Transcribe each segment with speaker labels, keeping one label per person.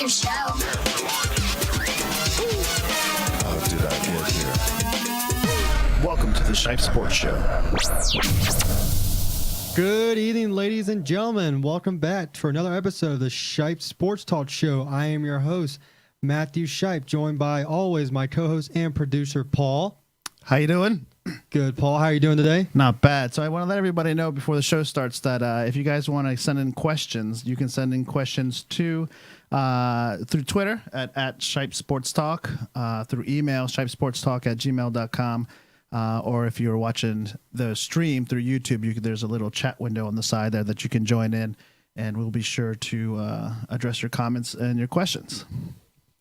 Speaker 1: your show.
Speaker 2: How did I get here? Welcome to the Shipe Sports Show.
Speaker 3: Good evening, ladies and gentlemen. Welcome back for another episode of the Shipe Sports Talk Show. I am your host, Matthew Shipe, joined by always my co-host and producer, Paul.
Speaker 4: How you doing?
Speaker 3: Good, Paul. How are you doing today?
Speaker 4: Not bad. So I want to let everybody know before the show starts that if you guys want to send in questions, you can send in questions to through Twitter at Shipe Sports Talk, through email shipesportstalk@gmail.com, or if you're watching the stream through YouTube, there's a little chat window on the side there that you can join in, and we'll be sure to address your comments and your questions.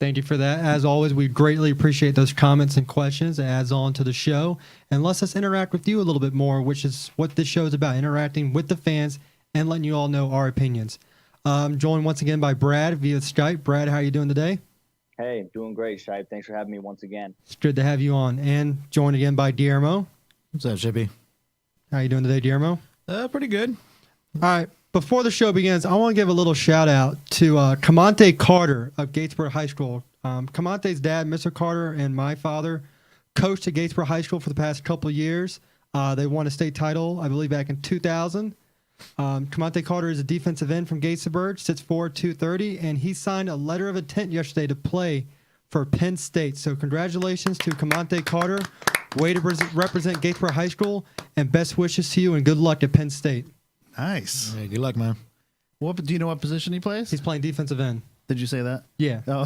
Speaker 3: Thank you for that. As always, we greatly appreciate those comments and questions. It adds on to the show and lets us interact with you a little bit more, which is what this show is about, interacting with the fans and letting you all know our opinions. I'm joined once again by Brad via Skype. Brad, how are you doing today?
Speaker 5: Hey, doing great, Shipe. Thanks for having me once again.
Speaker 3: It's good to have you on. And joined again by Guillermo.
Speaker 6: What's up, Shipe?
Speaker 3: How are you doing today, Guillermo?
Speaker 6: Pretty good.
Speaker 3: All right. Before the show begins, I want to give a little shout out to Camonte Carter of Gatesboro High School. Camonte's dad, Mr. Carter, and my father coached at Gatesboro High School for the past couple of years. They won a state title, I believe, back in 2000. Camonte Carter is a defensive end from Gatesburg, 6'4", 230, and he signed a letter of intent yesterday to play for Penn State. So congratulations to Camonte Carter. Way to represent Gatesboro High School, and best wishes to you and good luck at Penn State.
Speaker 4: Nice.
Speaker 6: Hey, good luck, man.
Speaker 4: What do you know what position he plays?
Speaker 3: He's playing defensive end.
Speaker 4: Did you say that?
Speaker 3: Yeah.
Speaker 4: Oh,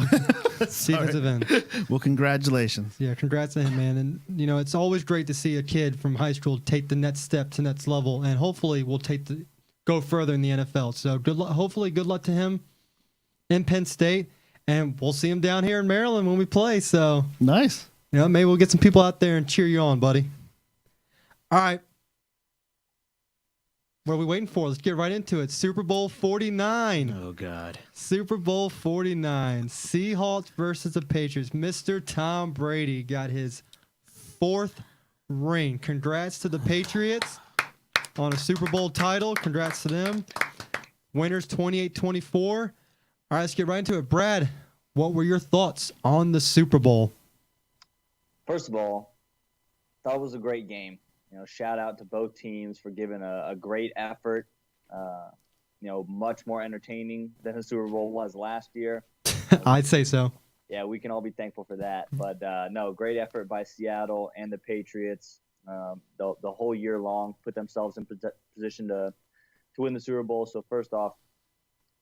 Speaker 3: Defensive end.
Speaker 4: Well, congratulations.
Speaker 3: Yeah, congrats to him, man. And, you know, it's always great to see a kid from high school take the next step to next level, and hopefully will go further in the NFL. So hopefully good luck to him in Penn State, and we'll see him down here in Maryland when we play. So,
Speaker 4: Nice.
Speaker 3: you know, maybe we'll get some people out there and cheer you on, buddy. All right. What are we waiting for? Let's get right into it. Super Bowl 49.
Speaker 6: Oh, God.
Speaker 3: Super Bowl 49. Seahawks versus the Patriots. Mr. Tom Brady got his fourth ring. Congrats to the Patriots on a Super Bowl title. Congrats to them. Winners 28-24. All right, let's get right into it. Brad, what were your thoughts on the Super Bowl?
Speaker 5: First of all, thought it was a great game. You know, shout out to both teams for giving a great effort. You know, much more entertaining than the Super Bowl was last year.
Speaker 3: I'd say so.
Speaker 5: Yeah, we can all be thankful for that. But no, great effort by Seattle and the Patriots. The whole year long, put themselves in position to win the Super Bowl. So first off,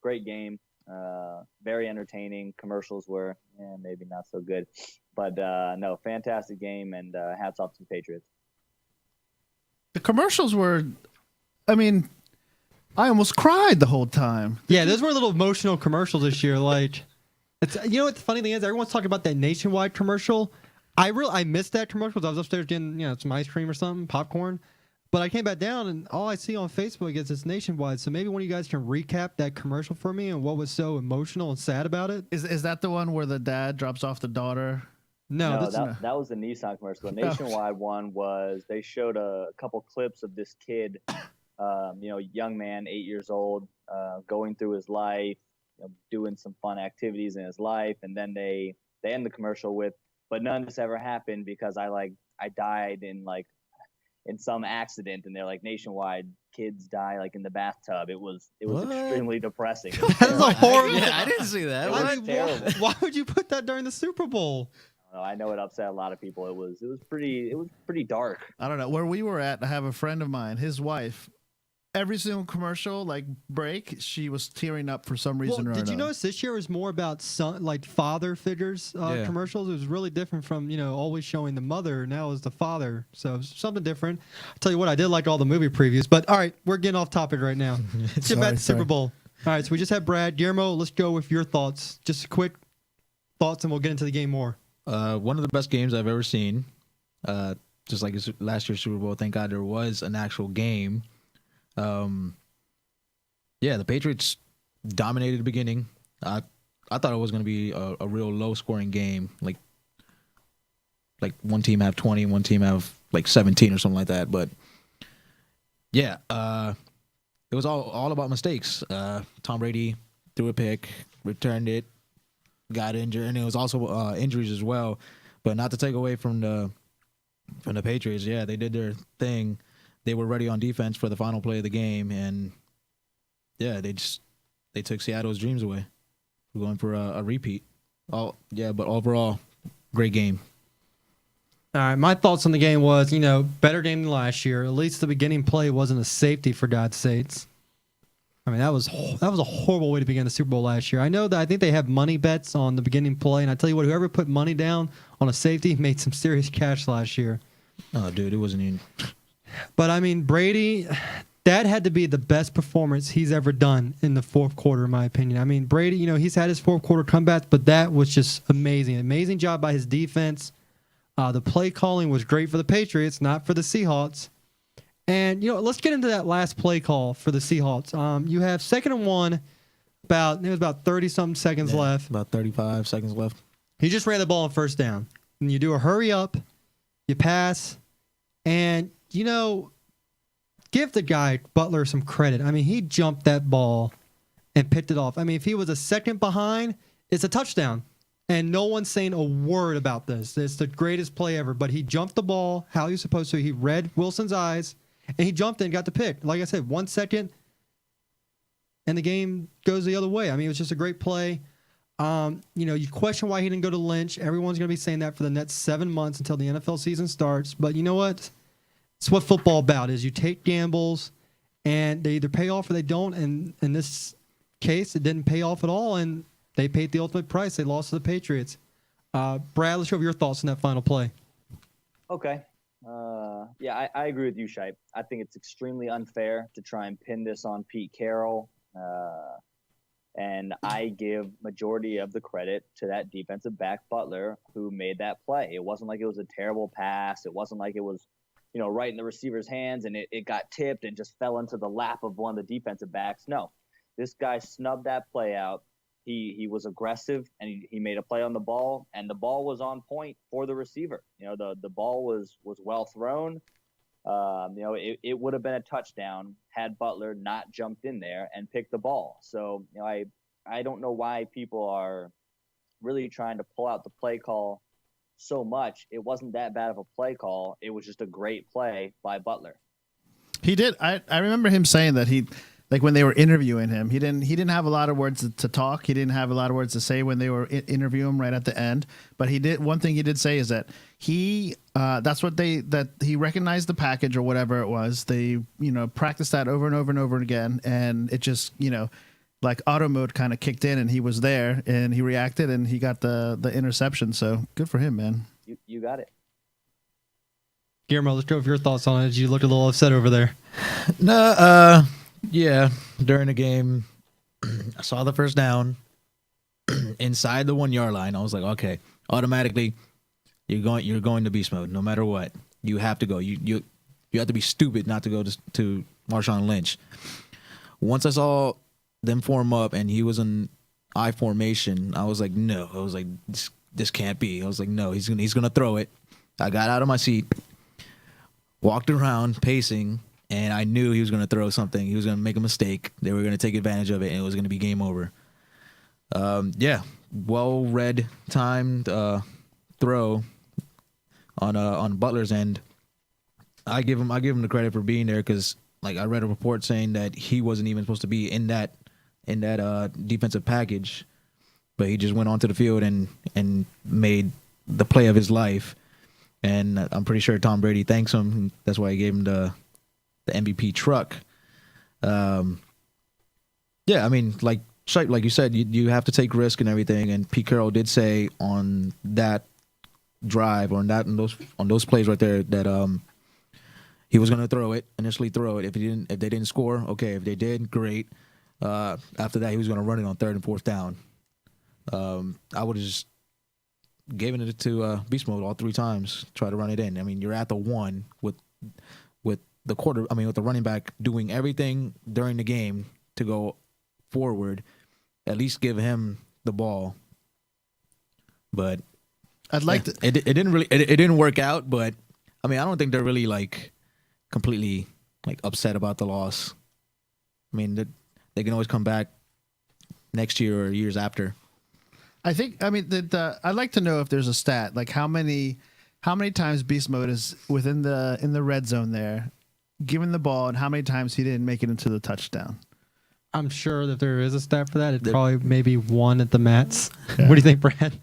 Speaker 5: great game. Very entertaining. Commercials were maybe not so good, but no, fantastic game, and hats off to the Patriots.
Speaker 4: The commercials were, I mean, I almost cried the whole time.
Speaker 3: Yeah, those were little emotional commercials this year. Like, you know what the funny thing is? Everyone's talking about that Nationwide commercial. I missed that commercial because I was upstairs getting some ice cream or something, popcorn. But I came back down, and all I see on Facebook is it's Nationwide. So maybe one of you guys can recap that commercial for me and what was so emotional and sad about it.
Speaker 4: Is that the one where the dad drops off the daughter?
Speaker 3: No,
Speaker 5: that was the Nissan commercial. The Nationwide one was they showed a couple clips of this kid, young man, 8 years old, going through his life, doing some fun activities in his life, and then they end the commercial with, "But none of this ever happened because I died in some accident," and they're like, "Nationwide, kids die like in the bathtub." It was extremely depressing.
Speaker 3: That's a horrible.
Speaker 6: Yeah, I didn't see that.
Speaker 5: It was terrible.
Speaker 3: Why would you put that during the Super Bowl?
Speaker 5: I know it upset a lot of people. It was pretty dark.
Speaker 4: I don't know. Where we were at, I have a friend of mine, his wife, every single commercial, break, she was tearing up for some reason or another.
Speaker 3: Did you notice this year was more about father figures commercials? It was really different from, always showing the mother. Now it's the father. So it's something different. I'll tell you what, I did like all the movie previews. But, all right, we're getting off topic right now. Let's get back to Super Bowl. All right, so we just had Brad. Guillermo, let's go with your thoughts. Just quick thoughts, and we'll get into the game more.
Speaker 6: One of the best games I've ever seen. Just like last year's Super Bowl, thank God there was an actual game. The Patriots dominated the beginning. I thought it was going to be a real low-scoring game, like one team have 20, one team have 17 or something like that. But yeah, it was all about mistakes. Tom Brady threw a pick, returned it, got injured, and it was also injuries as well. But not to take away from the Patriots, yeah, they did their thing. They were ready on defense for the final play of the game, and yeah, they took Seattle's dreams away. We're going for a repeat. Oh yeah, but overall, great game.
Speaker 3: All right, my thoughts on the game was, better game than last year. At least the beginning play wasn't a safety, for God's sakes. I mean, that was a horrible way to begin the Super Bowl last year. I think they have money bets on the beginning play, and I tell you what, whoever put money down on a safety made some serious cash last year.
Speaker 6: Oh, dude, it wasn't even.
Speaker 3: But I mean, Brady, that had to be the best performance he's ever done in the fourth quarter, in my opinion. I mean, Brady, he's had his fourth quarter comebacks, but that was just amazing. Amazing job by his defense. The play calling was great for the Patriots, not for the Seahawks. And, let's get into that last play call for the Seahawks. You have 2nd and 1, about 30-something seconds left.
Speaker 6: About 35 seconds left.
Speaker 3: He just ran the ball on first down. And you do a hurry up, you pass, and, give the guy, Butler, some credit. I mean, he jumped that ball and picked it off. I mean, if he was a second behind, it's a touchdown. And no one's saying a word about this. It's the greatest play ever. But he jumped the ball how he was supposed to. He read Wilson's eyes, and he jumped in and got the pick. Like I said, 1 second, and the game goes the other way. I mean, it was just a great play. You question why he didn't go to Lynch. Everyone's going to be saying that for the next 7 months until the NFL season starts. But you know what? It's what football about is you take gambles, and they either pay off or they don't. And in this case, it didn't pay off at all, and they paid the ultimate price. They lost to the Patriots. Brad, let's show your thoughts on that final play.
Speaker 5: Okay. Yeah, I agree with you, Shipe. I think it's extremely unfair to try and pin this on Pete Carroll. And I give majority of the credit to that defensive back Butler who made that play. It wasn't like it was a terrible pass. It wasn't like it was, right in the receiver's hands and it got tipped and just fell into the lap of one of the defensive backs. No, this guy snubbed that play out. He was aggressive and he made a play on the ball, and the ball was on point for the receiver. The ball was well thrown. It would have been a touchdown had Butler not jumped in there and picked the ball. So, I don't know why people are really trying to pull out the play call so much. It wasn't that bad of a play call. It was just a great play by Butler.
Speaker 4: He did. I remember him saying that like when they were interviewing him, he didn't have a lot of words to talk. He didn't have a lot of words to say when they were interviewing him right at the end. But one thing he did say is that he recognized the package or whatever it was. They practiced that over and over and over again, and it just like auto mode kind of kicked in, and he was there and he reacted and he got the interception. So good for him, man.
Speaker 5: You got it.
Speaker 3: Guillermo, let's go with your thoughts on it. You looked a little upset over there.
Speaker 6: No, yeah, during the game, I saw the first down inside the 1 yard line. I was like, okay, automatically, you're going to beast mode no matter what. You have to go. You have to be stupid not to go to Marshawn Lynch. Once I saw them form up and he was in I formation, I was like, no. I was like, this can't be. I was like, no, he's gonna throw it. I got out of my seat, walked around pacing. And I knew he was going to throw something. He was going to make a mistake. They were going to take advantage of it, and it was going to be game over. Yeah, well-read, timed throw on Butler's end. I give him the credit for being there because, like, I read a report saying that he wasn't even supposed to be in that defensive package, but he just went onto the field and made the play of his life. And I'm pretty sure Tom Brady thanks him. That's why he gave him the MVP truck. Yeah, I mean, like you said, you have to take risk and everything. And Pete Carroll did say on that drive or on those plays right there that he was going to initially throw it. If they didn't score, okay. If they did, great. After that, he was going to run it on 3rd and 4th down. I would have just given it to beast mode all 3 times. Try to run it in. I mean, you're at the 1 with the running back doing everything during the game to go forward, at least give him the ball. But
Speaker 4: I'd like to.
Speaker 6: It didn't work out. But I mean, I don't think they're really like completely like upset about the loss. I mean, they can always come back next year or years after.
Speaker 4: I think. I mean, I'd like to know if there's a stat, like how many times Beast Mode is in the red zone there, given the ball, and how many times he didn't make it into the touchdown.
Speaker 3: I'm sure that there is a stat for that. It's probably maybe one at the max. Yeah. What do you think, Brad?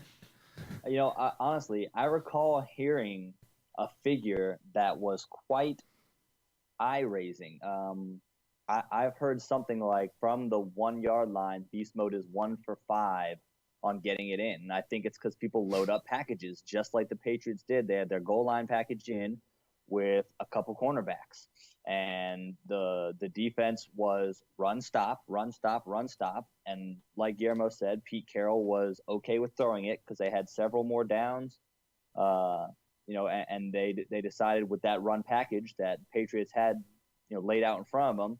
Speaker 5: You know, honestly, I recall hearing a figure that was quite eye-raising. I've heard something like from the 1 yard line, Beast Mode is 1 for 5 on getting it in. And I think it's because people load up packages just like the Patriots did. They had their goal line package in with a couple cornerbacks. And the defense was run, stop, run, stop, run, stop. And like Guillermo said, Pete Carroll was okay with throwing it because they had several more downs. You know, and they decided with that run package that Patriots had, you know, laid out in front of them,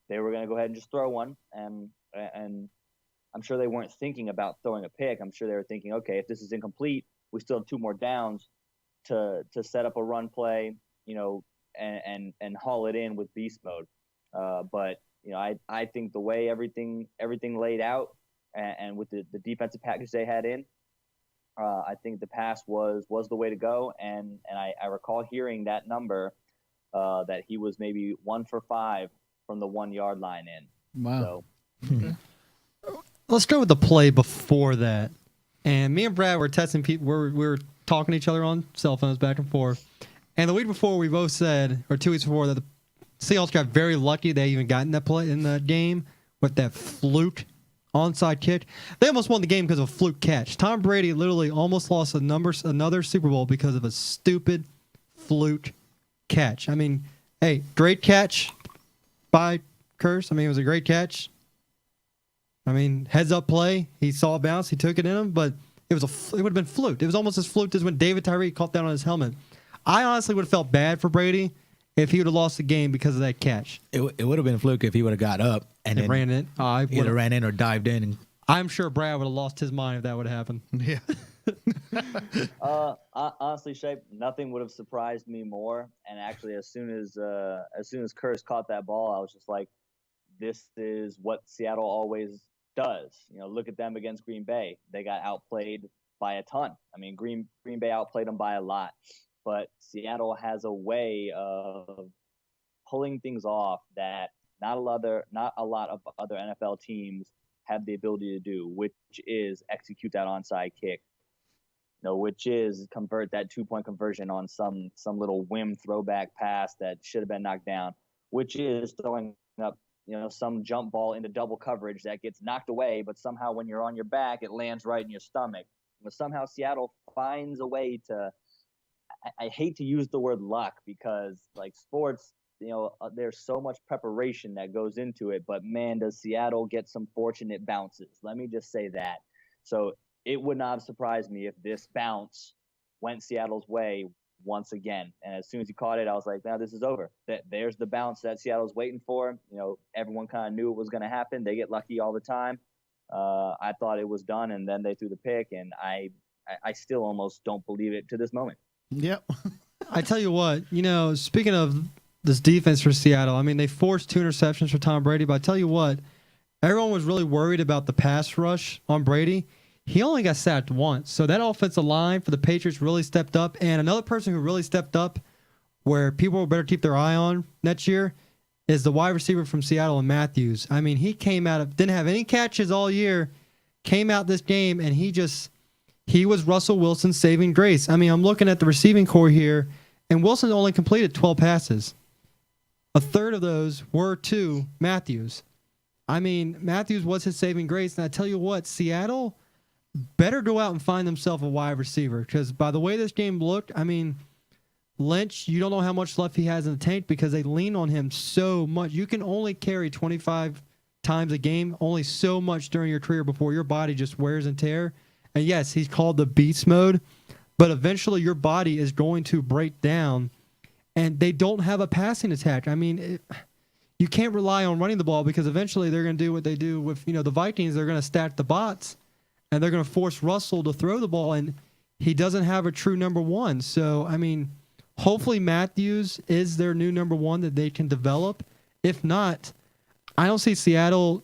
Speaker 5: they were going to go ahead and just throw one. And I'm sure they weren't thinking about throwing a pick. I'm sure they were thinking, okay, if this is incomplete, we still have 2 more downs to set up a run play, you know, and haul it in with Beast Mode. But you know, I think the way everything laid out and with the defensive package they had in, I think the pass was the way to go. And I recall hearing that number that he was maybe 1 for 5 from the 1 yard line in.
Speaker 4: Wow.
Speaker 5: So,
Speaker 3: Let's go with the play before that. And me and Brad were testing people. We were talking to each other on cell phones back and forth. And the week before, we both said, or 2 weeks before, that the Seahawks got very lucky they even got in that play in the game with that fluke onside kick. They almost won the game because of a fluke catch. Tom Brady literally almost lost another Super Bowl because of a stupid fluke catch. I mean, hey, great catch by Curse. I mean, it was a great catch. I mean, heads up play. He saw a bounce. He took it in him, but it would have been fluked. It was almost as fluked as when David Tyree caught that on his helmet. I honestly would have felt bad for Brady if he would have lost the game because of that catch.
Speaker 6: It would have been a fluke if he would have got up and then
Speaker 3: ran in.
Speaker 6: Either ran in or dived in. And
Speaker 3: I'm sure Brad would have lost his mind if that would have happened.
Speaker 4: Yeah.
Speaker 5: Honestly, Shipe, nothing would have surprised me more. And actually, as soon as Curse caught that ball, I was just like, this is what Seattle always does. You know, look at them against Green Bay. They got outplayed by a ton. I mean, Green Bay outplayed them by a lot. But Seattle has a way of pulling things off that not a lot of other NFL teams have the ability to do, which is execute that onside kick. You know, which is convert that 2-point conversion on some little whim throwback pass that should have been knocked down, which is throwing up, you know, some jump ball into double coverage that gets knocked away, but somehow when you're on your back, it lands right in your stomach. But somehow Seattle finds a way to. I hate to use the word luck because, like, sports, you know, there's so much preparation that goes into it. But, man, does Seattle get some fortunate bounces. Let me just say that. So it would not have surprised me if this bounce went Seattle's way once again. And as soon as he caught it, I was like, now this is over. There's the bounce that Seattle's waiting for. You know, everyone kind of knew it was going to happen. They get lucky all the time. I thought it was done, and then they threw the pick. And I still almost don't believe it to this moment.
Speaker 4: Yep.
Speaker 3: I tell you what, you know, speaking of this defense for Seattle, I mean, they forced 2 interceptions for Tom Brady, but I tell you what, everyone was really worried about the pass rush on Brady. He only got sacked once. So that offensive line for the Patriots really stepped up. And another person who really stepped up where people better keep their eye on next year is the wide receiver from Seattle and Matthews. I mean, he came out didn't have any catches all year, came out this game, and he was Russell Wilson's saving grace. I mean, I'm looking at the receiving core here, and Wilson only completed 12 passes. A third of those were to Matthews. I mean, Matthews was his saving grace. And I tell you what, Seattle better go out and find themselves a wide receiver because by the way this game looked, I mean, Lynch, you don't know how much left he has in the tank because they lean on him so much. You can only carry 25 times a game, only so much during your career before your body just wears and tear. And yes, he's called the beast mode, but eventually your body is going to break down, and they don't have a passing attack. I mean, you can't rely on running the ball because eventually they're going to do what they do with, you know, the Vikings. They're going to stack the bots, and they're going to force Russell to throw the ball, and he doesn't have a true number one. So, I mean, hopefully Matthews is their new number one that they can develop. If not, I don't see Seattle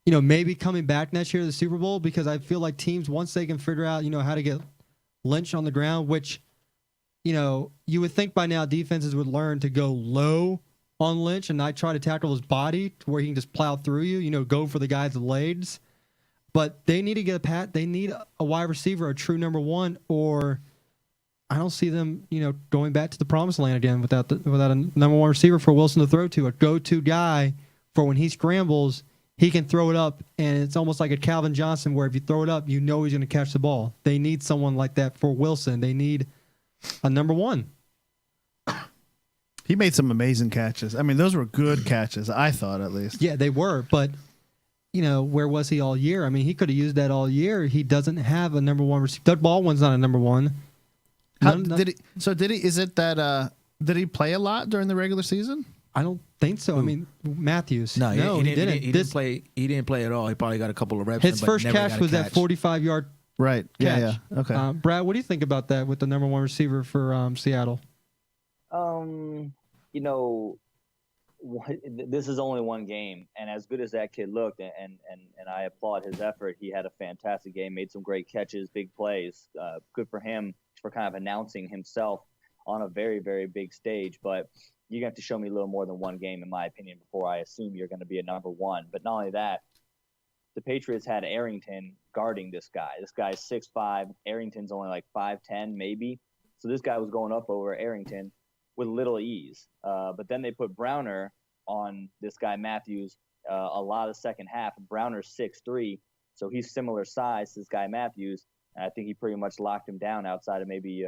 Speaker 3: maybe coming back next year to the Super Bowl, because I feel like teams, once they can figure out, how to get Lynch on the ground, which, you would think by now defenses would learn to go low on Lynch and not try to tackle his body to where he can just plow through you, go for the guy's legs. But they need to get they need a wide receiver, a true number one, or I don't see them, going back to the promised land again without a number one receiver for Wilson to throw to, a go-to guy for when he scrambles. He can throw it up, and it's almost like a Calvin Johnson where if you throw it up, he's going to catch the ball. They need someone like that for Wilson. They need a number one.
Speaker 4: He made some amazing catches. I mean, those were good catches, I thought, at least.
Speaker 3: Yeah, they were, but, where was he all year? I mean, he could have used that all year. He doesn't have a number one receiver. Doug Baldwin's not a number one.
Speaker 4: Did he? Is it that? Did he play a lot during the regular season?
Speaker 3: I don't think so. I mean, Matthews.
Speaker 6: No, he
Speaker 3: didn't.
Speaker 6: He didn't play. He didn't play at all. He probably got a couple of reps.
Speaker 3: His
Speaker 6: but
Speaker 3: first
Speaker 6: never
Speaker 3: catch
Speaker 6: got a
Speaker 3: was that 45-yard
Speaker 4: Right.
Speaker 3: catch.
Speaker 4: Yeah. Okay.
Speaker 3: Brad, what do you think about that with the number one receiver for Seattle?
Speaker 5: This is only one game, and as good as that kid looked, and I applaud his effort. He had a fantastic game, made some great catches, big plays. Good for him for kind of announcing himself on a very, very big stage. But you're going to have to show me a little more than one game, in my opinion, before I assume you're going to be a number one. But not only that, the Patriots had Arrington guarding this guy. This guy's 6'5". Arrington's only like 5'10", maybe. So this guy was going up over Arrington with little ease. But then they put Browner on this guy Matthews a lot of the second half. Browner's 6'3", so he's similar size to this guy Matthews. And I think he pretty much locked him down outside of maybe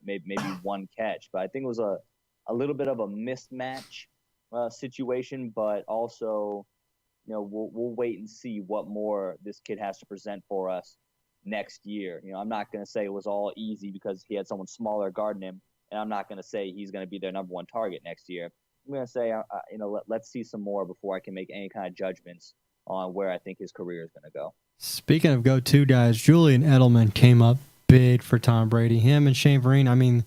Speaker 5: maybe one catch. But I think it was a little bit of a mismatch situation. But also, we'll wait and see what more this kid has to present for us next year. I'm not going to say it was all easy because he had someone smaller guarding him. And I'm not going to say he's going to be their number one target next year. I'm going to say, let's see some more before I can make any kind of judgments on where I think his career is going to go.
Speaker 3: Speaking of go-to guys, Julian Edelman came up big for Tom Brady. Him and Shane Vereen,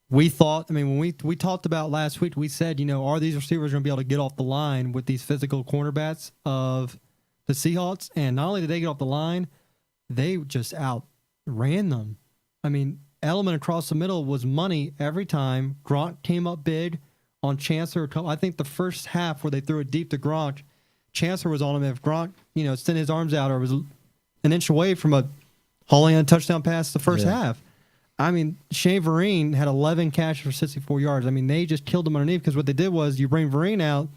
Speaker 3: when we talked about last week, we said, are these receivers going to be able to get off the line with these physical cornerbacks of the Seahawks? And not only did they get off the line, they just outran them. Edelman across the middle was money every time. Gronk came up big on Chancellor. I think the first half where they threw it deep to Gronk, Chancellor was on him. If Gronk, sent his arms out or was an inch away from hauling a touchdown pass the first half. Shane Vereen had 11 catches for 64 yards. They just killed him underneath because what they did was you bring Vereen out.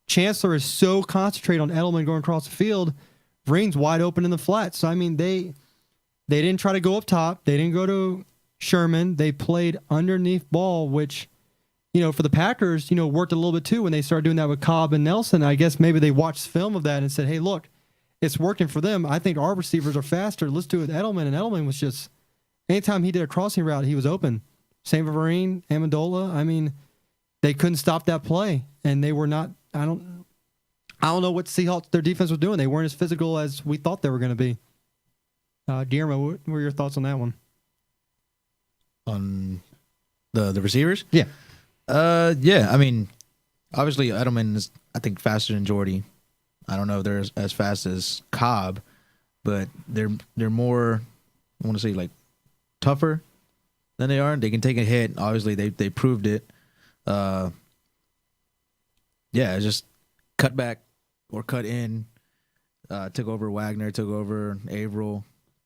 Speaker 3: Chancellor is so concentrated on Edelman going across the field. Vereen's wide open in the flat. So, they didn't try to go up top. They didn't go to Sherman. They played underneath ball, which, for the Packers, worked a little bit too when they started doing that with Cobb and Nelson. I guess maybe they watched film of that and said, hey, look, it's working for them. I think our receivers are faster. Let's do it with Edelman. And Edelman was just, anytime he did a crossing route, he was open. Same for Vereen, Amendola. They couldn't stop that play. And they were not, I don't know what Seahawks, their defense was doing. They weren't as physical as we thought they were going to be. Guillermo, what were your thoughts on that one?
Speaker 6: On the receivers?
Speaker 3: Yeah.
Speaker 6: Obviously Edelman is, I think, faster than Jordy. I don't know if they're as fast as Cobb, but they're more, I want to say, like, tougher than they are. They can take a hit. Obviously, they proved it. Just cut back or cut in. Took over Wagner, took over Averill,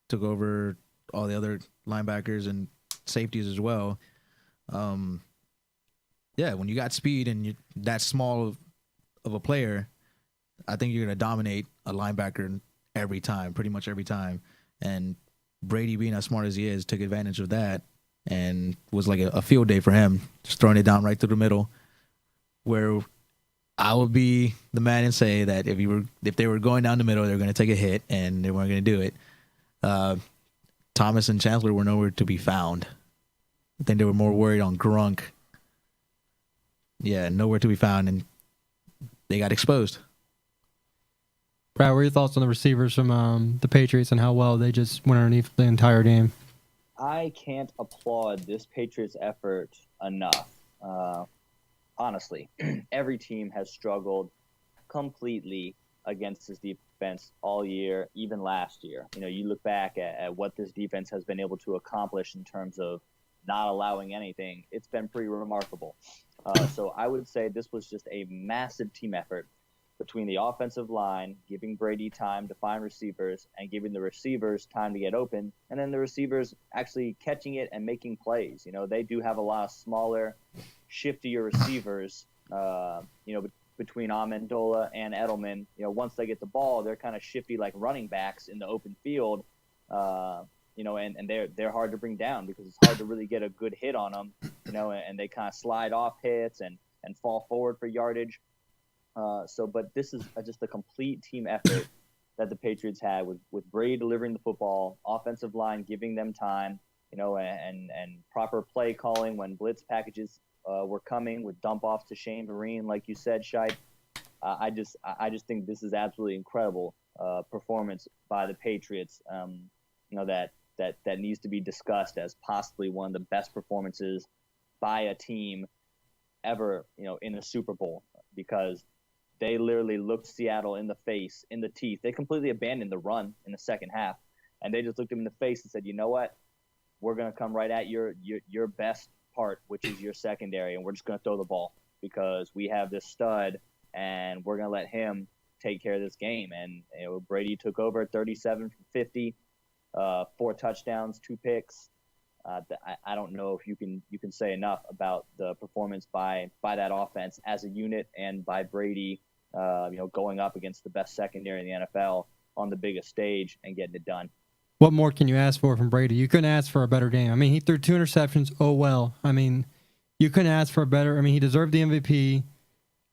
Speaker 6: took over all the other linebackers and safeties as well. When you got speed and you're that small of a player, I think you're going to dominate a linebacker pretty much every time. And Brady, being as smart as he is, took advantage of that and was like a field day for him, just throwing it down right through the middle, where I would be the man and say that if they were going down the middle, they were going to take a hit and they weren't going to do it. Thomas and Chancellor were nowhere to be found. I think they were more worried on Gronk. Yeah, nowhere to be found, and they got exposed.
Speaker 3: Brad, what are your thoughts on the receivers from the Patriots and how well they just went underneath the entire game?
Speaker 5: I can't applaud this Patriots effort enough. Honestly, every team has struggled completely against this defense all year, even last year. You look back at what this defense has been able to accomplish in terms of not allowing anything. It's been pretty remarkable. So I would say this was just a massive team effort between the offensive line, giving Brady time to find receivers and giving the receivers time to get open, and then the receivers actually catching it and making plays. They do have a lot of smaller, shiftier receivers, between Amendola and Edelman. Once they get the ball, they're kind of shifty like running backs in the open field, and they're hard to bring down because it's hard to really get a good hit on them, and they kind of slide off hits and fall forward for yardage. But this is just a complete team effort that the Patriots had with Brady delivering the football, offensive line giving them time, and proper play calling when blitz packages were coming with dump offs to Shane Vereen, like you said, Shipe. I just think this is absolutely incredible performance by the Patriots. That needs to be discussed as possibly one of the best performances by a team ever, in a Super Bowl, because they literally looked Seattle in the face, in the teeth. They completely abandoned the run in the second half, and they just looked them in the face and said, "You know what? We're going to come right at your best part, which is your secondary, and we're just going to throw the ball because we have this stud, and we're going to let him take care of this game." And Brady took over at 37 from 50, 4 touchdowns, 2 picks. I don't know if you can say enough about the performance by that offense as a unit and by Brady, going up against the best secondary in the NFL on the biggest stage and getting it done.
Speaker 3: What more can you ask for from Brady? You couldn't ask for a better game. I mean, he threw 2 interceptions. Oh, well. I mean, you couldn't ask for a better. I mean, he deserved the MVP.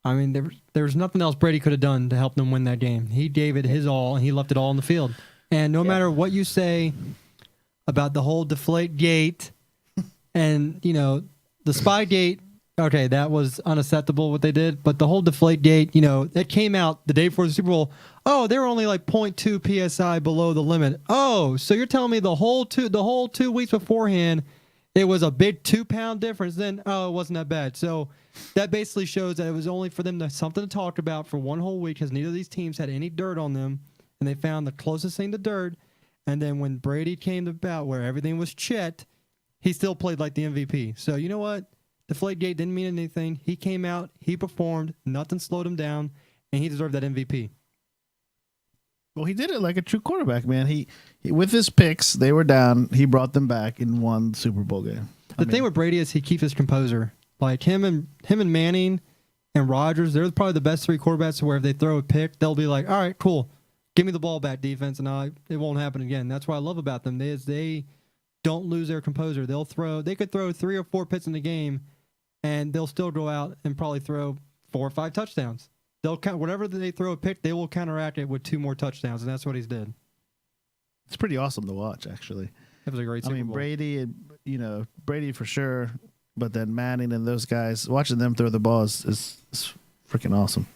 Speaker 3: I mean, there was nothing else Brady could have done to help them win that game. He gave it his all, and he left it all on the field. And no matter what you say about the whole deflate gate and, the spy gate, okay, that was unacceptable what they did. But the whole deflate gate, that came out the day before the Super Bowl. Oh, they were only like 0.2 PSI below the limit. Oh, so you're telling me the whole 2 weeks beforehand, it was a big 2-pound difference. Then, it wasn't that bad. So that basically shows that it was only for them to something to talk about for one whole week because neither of these teams had any dirt on them. And they found the closest thing to dirt. And then when Brady came about where everything was Chet, he still played like the MVP. So you know what? Deflategate didn't mean anything. He came out, he performed, nothing slowed him down, and he deserved that MVP.
Speaker 4: Well, he did it like a true quarterback, man. He with his picks, they were down. He brought them back and won the Super Bowl game.
Speaker 3: The thing with Brady is he keeps his composure. Like him and Manning and Rodgers, they're probably the best 3 quarterbacks where if they throw a pick, they'll be like, all right, cool. Give me the ball back, defense, and it won't happen again. That's what I love about them. They don't lose their composure. They could throw 3 or 4 picks in the game, and they'll still go out and probably throw 4 or 5 touchdowns. Whatever they throw a pick, they will counteract it with 2 more touchdowns, and that's what he's did.
Speaker 4: It's pretty awesome to watch, actually.
Speaker 3: It was a great Super Bowl.
Speaker 4: Brady, Brady for sure, but then Manning and those guys, watching them throw the ball is freaking awesome.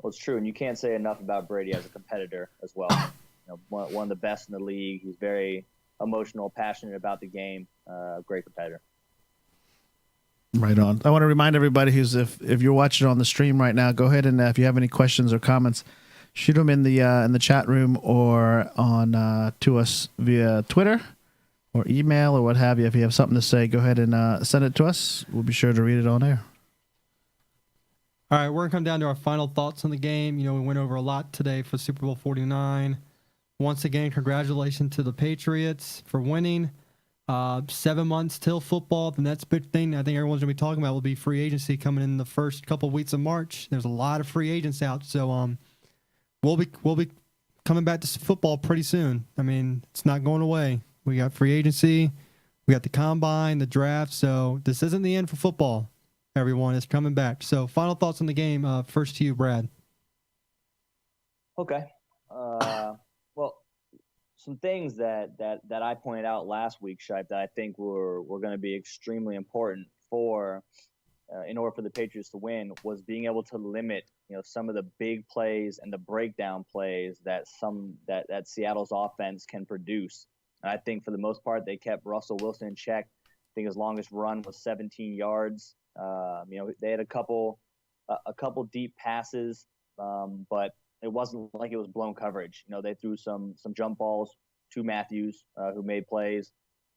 Speaker 5: Well, it's true, and you can't say enough about Brady as a competitor as well. One of the best in the league. He's very emotional, passionate about the game. Great competitor.
Speaker 4: Right on. I want to remind everybody if you're watching on the stream right now, go ahead and if you have any questions or comments, shoot them in the chat room or on to us via Twitter or email or what have you. If you have something to say, go ahead and send it to us. We'll be sure to read it on air.
Speaker 3: All right, we're going to come down to our final thoughts on the game. We went over a lot today for Super Bowl 49. Once again, congratulations to the Patriots for winning. 7 months till football. The next big thing I think everyone's going to be talking about will be free agency coming in the first couple of weeks of March. There's a lot of free agents out, so we'll be coming back to football pretty soon. I mean, it's not going away. We got free agency, we got the combine, the draft, so this isn't the end for football. Everyone is coming back. So final thoughts on the game. First to you, Brad.
Speaker 5: Okay. Well, some things that I pointed out last week, Shipe, that I think were going to be extremely important in order for the Patriots to win was being able to limit, some of the big plays and the breakdown plays that Seattle's offense can produce. And I think for the most part, they kept Russell Wilson in check. I think his longest run was 17 yards. They had a couple deep passes, but it wasn't like it was blown coverage. They threw some jump balls to Matthews, who made plays.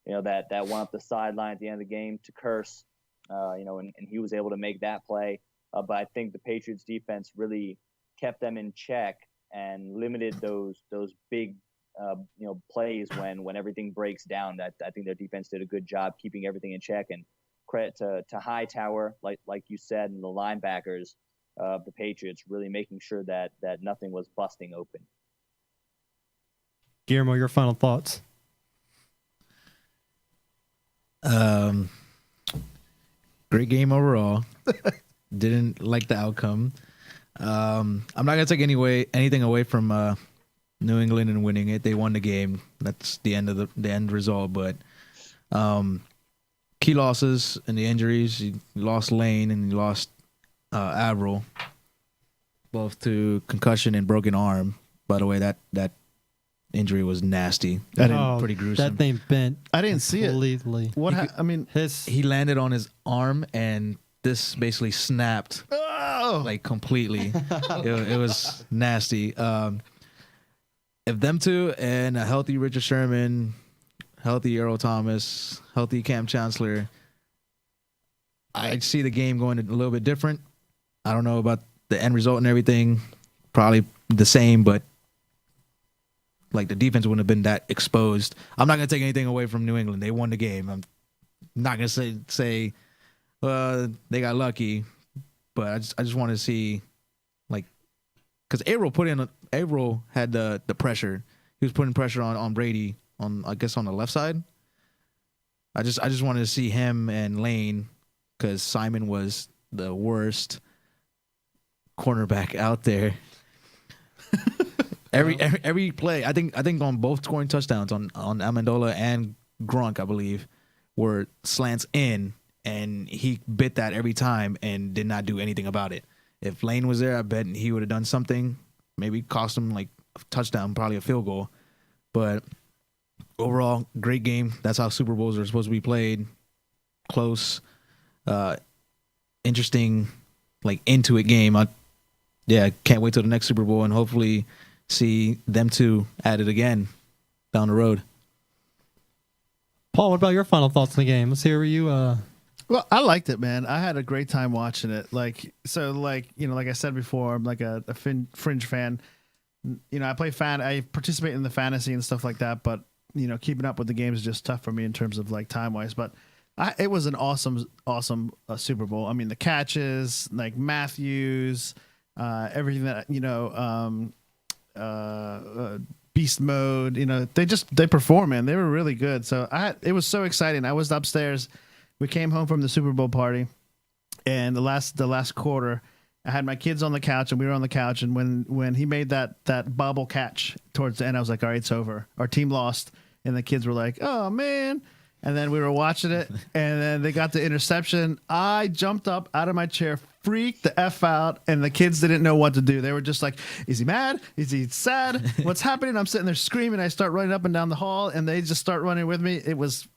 Speaker 5: That went up the sideline at the end of the game to Curse. And he was able to make that play. But I think the Patriots defense really kept them in check and limited those big plays when everything breaks down. That I think their defense did a good job keeping everything in check. And credit to Hightower, like you said, and the linebackers of the Patriots really making sure that nothing was busting open.
Speaker 3: Guillermo, your final thoughts.
Speaker 6: Great game overall. Didn't like the outcome. I'm not gonna take anything away from New England and winning it. They won the game. That's the end of the end result. But key losses and the injuries. You lost Lane and you lost Averill, both to concussion and broken arm. By the way, that injury was nasty. Pretty gruesome.
Speaker 3: That thing bent.
Speaker 4: I didn't see it.
Speaker 3: Completely.
Speaker 4: I mean,
Speaker 6: He landed on his arm and this basically snapped like completely. It was nasty. If them two and a healthy Richard Sherman, healthy Earl Thomas, healthy Cam Chancellor, I see the game going a little bit different. I don't know about the end result and everything. Probably the same, but like the defense wouldn't have been that exposed. I'm not going to take anything away from New England. They won the game. I'm not going to say they got lucky, but I just want to see, like, because Averill had the pressure. He was putting pressure on Brady on the left side. I just wanted to see him and Lane, because Simon was the worst cornerback out there. Every play, I think on both scoring touchdowns on Amendola and Gronk, I believe, were slants in, and he bit that every time and did not do anything about it. If Lane was there, I bet he would have done something, maybe cost him like a touchdown, probably a field goal. But overall, great game. That's how Super Bowls are supposed to be played. Close, interesting, like into it game. Can't wait till the next Super Bowl and hopefully see them two at it again down the road.
Speaker 3: Paul, what about your final thoughts on the game? Let's hear you.
Speaker 4: Well, I liked it, man. I had a great time watching it. Like I said before, I'm like a fringe fan. I I participate in the fantasy and stuff like that, but keeping up with the games is just tough for me in terms of like time wise. But it was an awesome Super Bowl. I mean, the catches, like Matthews, everything that beast mode. They perform, man. They were really good. So it was so exciting. I was upstairs. We came home from the Super Bowl party, and the last quarter, I had my kids on the couch, and we were on the couch. And when he made that bobble catch towards the end, I was like, all right, it's over. Our team lost, and the kids were like, oh man. And then we were watching it, and then they got the interception. I jumped up out of my chair, freaked the F out, and the kids didn't know what to do. They were just like, is he mad? Is he sad? What's happening? I'm sitting there screaming. I start running up and down the hall, and they just start running with me. It was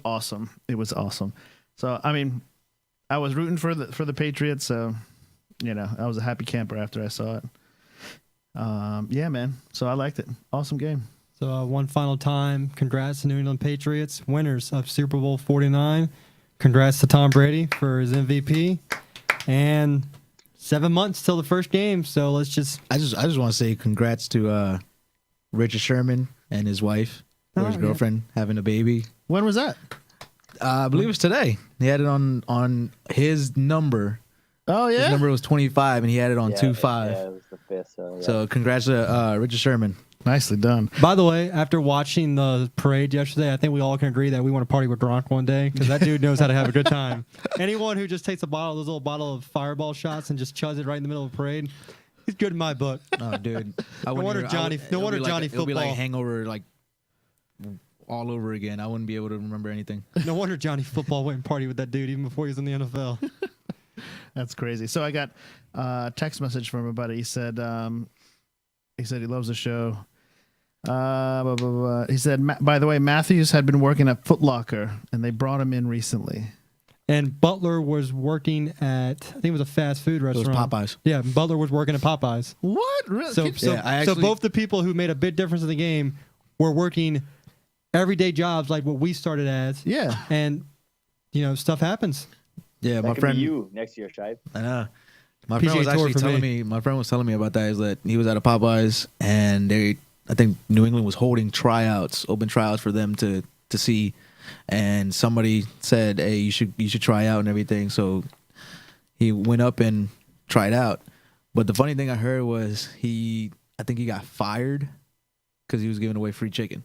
Speaker 4: awesome. It was awesome. So, I mean, I was rooting for the Patriots, so, I was a happy camper after I saw it. Yeah, man. So I liked it. Awesome game.
Speaker 3: So one final time, congrats to New England Patriots, winners of Super Bowl 49. Congrats to Tom Brady for his MVP. And 7 months till the first game, so let's just...
Speaker 6: I just want to say congrats to Richard Sherman and his wife or his girlfriend having a baby.
Speaker 4: When was that?
Speaker 6: I believe it's today. He had it on his number.
Speaker 4: Oh, yeah?
Speaker 6: His number was 25, and he had it on 2-5.
Speaker 5: Yeah, it was the 5th. So, yeah.
Speaker 6: So congrats to Richard Sherman.
Speaker 4: Nicely done.
Speaker 3: By the way, after watching the parade yesterday, I think we all can agree that we want to party with Gronk one day, because that dude knows how to have a good time. Anyone who just takes those little bottle of Fireball shots and just chugs it right in the middle of a parade, he's good in my book.
Speaker 6: Oh, dude.
Speaker 3: No wonder Johnny
Speaker 6: It'll
Speaker 3: football.
Speaker 6: be like hangover, like all over again. I wouldn't be able to remember anything.
Speaker 3: No wonder Johnny Football went and partied with that dude even before he was in the NFL.
Speaker 4: That's crazy. So I got a text message from a buddy. He said he loves the show. Blah, blah, blah. He said, by the way, Matthews had been working at Foot Locker, and they brought him in recently.
Speaker 3: and Butler was working at, I think it was a fast food
Speaker 6: It was
Speaker 3: restaurant.
Speaker 6: Popeyes.
Speaker 3: Yeah, Butler was working at Popeyes.
Speaker 4: What? Really?
Speaker 3: So,
Speaker 6: Yeah, I
Speaker 3: so
Speaker 6: actually-
Speaker 3: both the people who made a big difference in the game were working everyday jobs like what we started as.
Speaker 4: Yeah.
Speaker 3: And, stuff happens.
Speaker 6: Yeah,
Speaker 5: That
Speaker 6: my
Speaker 5: could
Speaker 6: friend.
Speaker 5: be you next year, Shipe.
Speaker 6: I know. My
Speaker 3: PGA
Speaker 6: friend was
Speaker 3: Tour
Speaker 6: actually
Speaker 3: for
Speaker 6: telling me. My friend was telling me about that. Is that he was at a Popeyes and I think New England was holding tryouts, open tryouts for them to see, and somebody said, "Hey, you should try out and everything." So he went up and tried out. But the funny thing I heard was I think he got fired because he was giving away free chicken.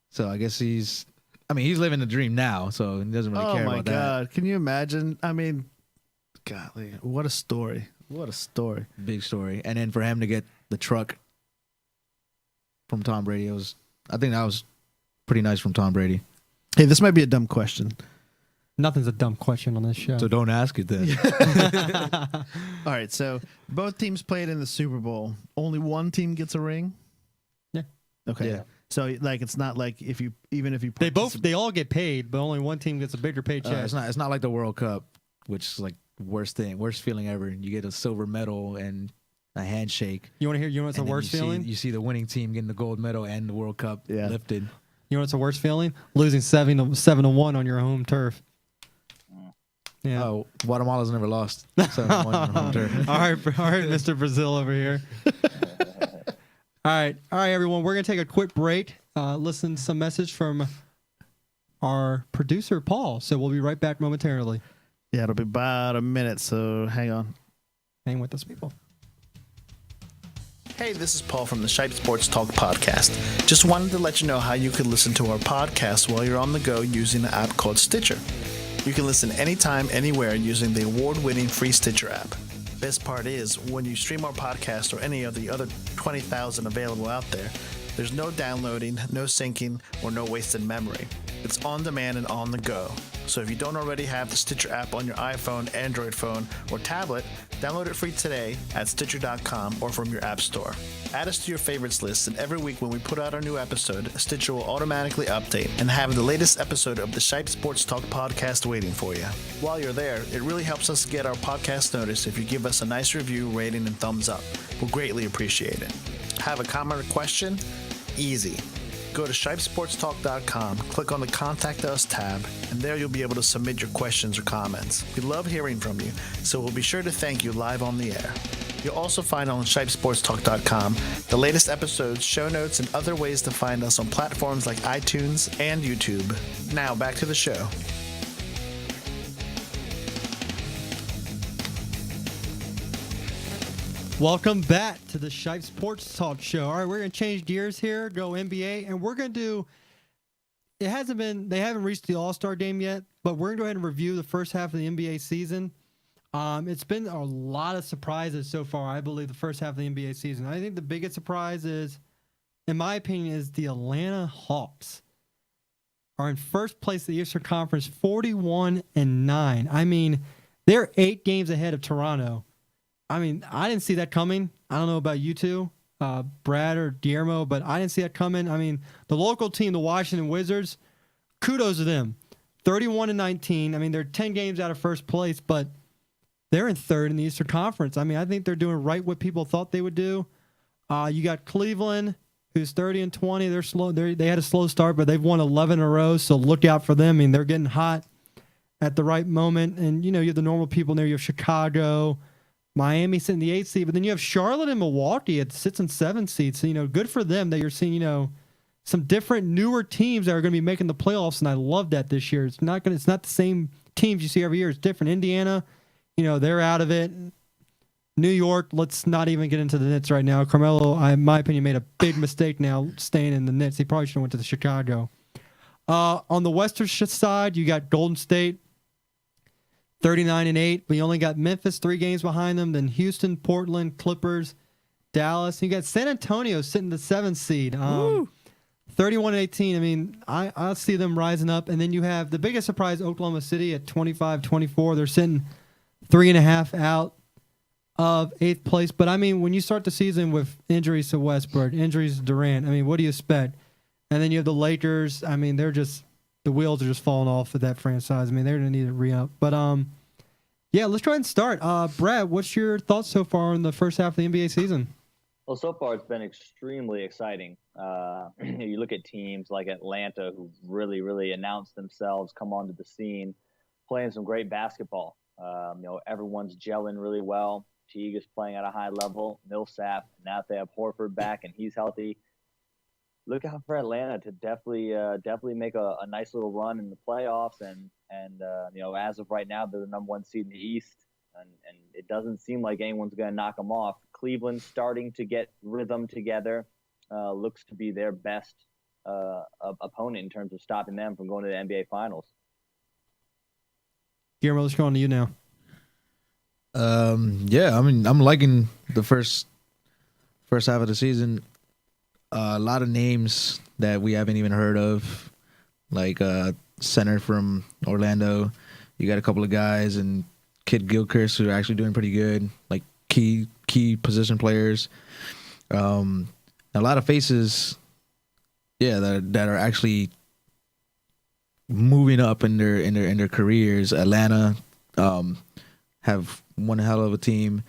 Speaker 6: So I guess he's living the dream now, so he doesn't really care
Speaker 4: Oh my
Speaker 6: about
Speaker 4: God. Can you imagine? I mean, golly, what a story. What a story.
Speaker 6: that. Big story. And then for him to get the truck from Tom Brady, I think that was pretty nice from Tom Brady.
Speaker 4: Hey, this might be a dumb question.
Speaker 3: Nothing's a dumb question on this show.
Speaker 6: So don't ask it then.
Speaker 4: All right, so both teams played in the Super Bowl. Only one team gets a ring?
Speaker 3: Yeah.
Speaker 4: Okay.
Speaker 6: Yeah.
Speaker 4: So it's not like even if you
Speaker 3: they all get paid, but only one team gets a bigger paycheck.
Speaker 6: It's not like the World Cup, which is like worst feeling ever. You get a silver medal and a handshake.
Speaker 3: You want to hear? You know what's the
Speaker 6: and then
Speaker 3: worst feeling?
Speaker 6: You see the winning team getting the gold medal and the World Cup lifted.
Speaker 3: You know what's the worst feeling? Losing 7-1 on your home turf. Yeah.
Speaker 6: Oh, Guatemala's never lost. 7-1 on home turf.
Speaker 3: all right, Mr. Brazil over here. All right, everyone. We're gonna take a quick break. Listen to some message from our producer Paul. So we'll be right back momentarily.
Speaker 4: Yeah, it'll be about a minute, so hang on.
Speaker 3: Hang with us, people.
Speaker 4: Hey, this is Paul from the Shipe Sports Talk podcast. Just wanted to let you know how you can listen to our podcast while you're on the go using an app called Stitcher. You can listen anytime, anywhere using the award-winning free Stitcher app. Best part is, when you stream our podcast or any of the other 20,000 available out there, there's no downloading, no syncing, or no wasted memory. It's on demand and on the go. So if you don't already have the Stitcher app on your iPhone, Android phone, or tablet, download it free today at Stitcher.com or from your app store. Add us to your favorites list, and every week when we put out our new episode, Stitcher will automatically update and have the latest episode of the Shipe Sports Talk podcast waiting for you. While you're there, it really helps us get our podcast noticed if you give us a nice review, rating, and thumbs up. We'll greatly appreciate it. Have a comment or question? Easy. Go to ShipeSportsTalk.com, click on the Contact Us tab, and there you'll be able to submit your questions or comments. We love hearing from you, so we'll be sure to thank you live on the air. You'll also find on ShipeSportsTalk.com the latest episodes, show notes, and other ways to find us on platforms like iTunes and YouTube. Now, back to the show.
Speaker 3: Welcome back to the Shipe Sports Talk Show. All right, we're gonna change gears here, go NBA, and we're gonna do. They haven't reached the All-Star game yet, but we're gonna go ahead and review the first half of the NBA season. It's been a lot of surprises so far. I believe the first half of the NBA season. I think the biggest surprise is, in my opinion, is the Atlanta Hawks are in first place in the Eastern Conference, 41-9. I mean, they're 8 games ahead of Toronto. I mean, I didn't see that coming. I don't know about you two, Brad or Guillermo, but I didn't see that coming. I mean, the local team, the Washington Wizards, kudos to them. 31-19. I mean, they're 10 games out of first place, but they're in third in the Eastern Conference. I mean, I think they're doing right what people thought they would do. You got Cleveland, who's 30-20. They're slow. They had a slow start, but they've won 11 in a row, so look out for them. I mean, they're getting hot at the right moment. And, you have the normal people in there. You have Chicago, Miami sitting in the 8th seed, but then you have Charlotte and Milwaukee at 6th and 7th seeds. So, good for them that you're seeing, some different newer teams that are going to be making the playoffs, and I love that this year. It's not the same teams you see every year. It's different. Indiana, they're out of it. New York, let's not even get into the Knicks right now. Carmelo, in my opinion, made a big mistake now staying in the Knicks. He probably should have went to the Chicago. On the Western side, you got Golden State, 39-8. We only got Memphis 3 games behind them. Then Houston, Portland, Clippers, Dallas. You got San Antonio sitting the 7th seed. 31-18. I mean, I see them rising up. And then you have the biggest surprise, Oklahoma City at 25-24. They're sitting 3.5 out of 8th place. But I mean, when you start the season with injuries to Westbrook, injuries to Durant, I mean, what do you expect? And then you have the Lakers. I mean, they're just the wheels are just falling off of that franchise. I mean, they're going to need a re-up. But, yeah, let's try and start. Brad, what's your thoughts so far on the first half of the NBA season?
Speaker 5: Well, so far it's been extremely exciting. You look at teams like Atlanta who really announced themselves, come onto the scene, playing some great basketball. Everyone's gelling really well. Teague is playing at a high level. Millsap, now if they have Horford back and he's healthy, look out for Atlanta to definitely make a nice little run in the playoffs. And as of right now, they're the number 1 seed in the East. And it doesn't seem like anyone's going to knock them off. Cleveland's starting to get rhythm together. Looks to be their best opponent in terms of stopping them from going to the NBA Finals.
Speaker 3: Guillermo, let's go on to you now.
Speaker 6: Yeah, I mean, I'm liking the first half of the season. A lot of names that we haven't even heard of, like center from Orlando. You got a couple of guys and Kid Gilchrist who are actually doing pretty good, like key position players. A lot of faces, yeah, that are actually moving up in their careers. Atlanta have one hell of a team.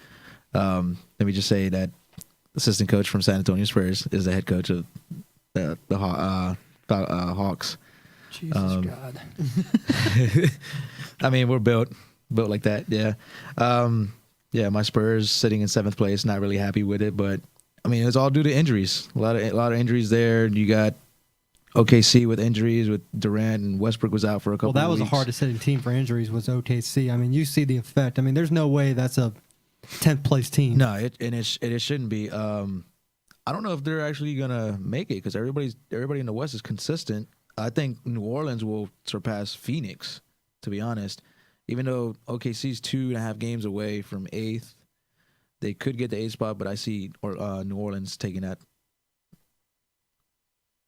Speaker 6: Let me just say that assistant coach from San Antonio Spurs is the head coach of the Hawks.
Speaker 3: Jesus God.
Speaker 6: I mean, we're built like that. Yeah. Yeah, my Spurs sitting in 7th place, not really happy with it, but I mean, it's all due to injuries. A lot of injuries there. You got OKC with injuries with Durant, and Westbrook was out for a couple of weeks.
Speaker 3: Well, that was the hardest hitting team for injuries was OKC. I mean, you see the effect. I mean, there's no way that's a 10th place team.
Speaker 6: No, it shouldn't be. I don't know if they're actually gonna make it because everybody in the West is consistent. I think New Orleans will surpass Phoenix, to be honest. Even though OKC's 2.5 games away from 8th, they could get the 8th spot, but I see New Orleans taking that.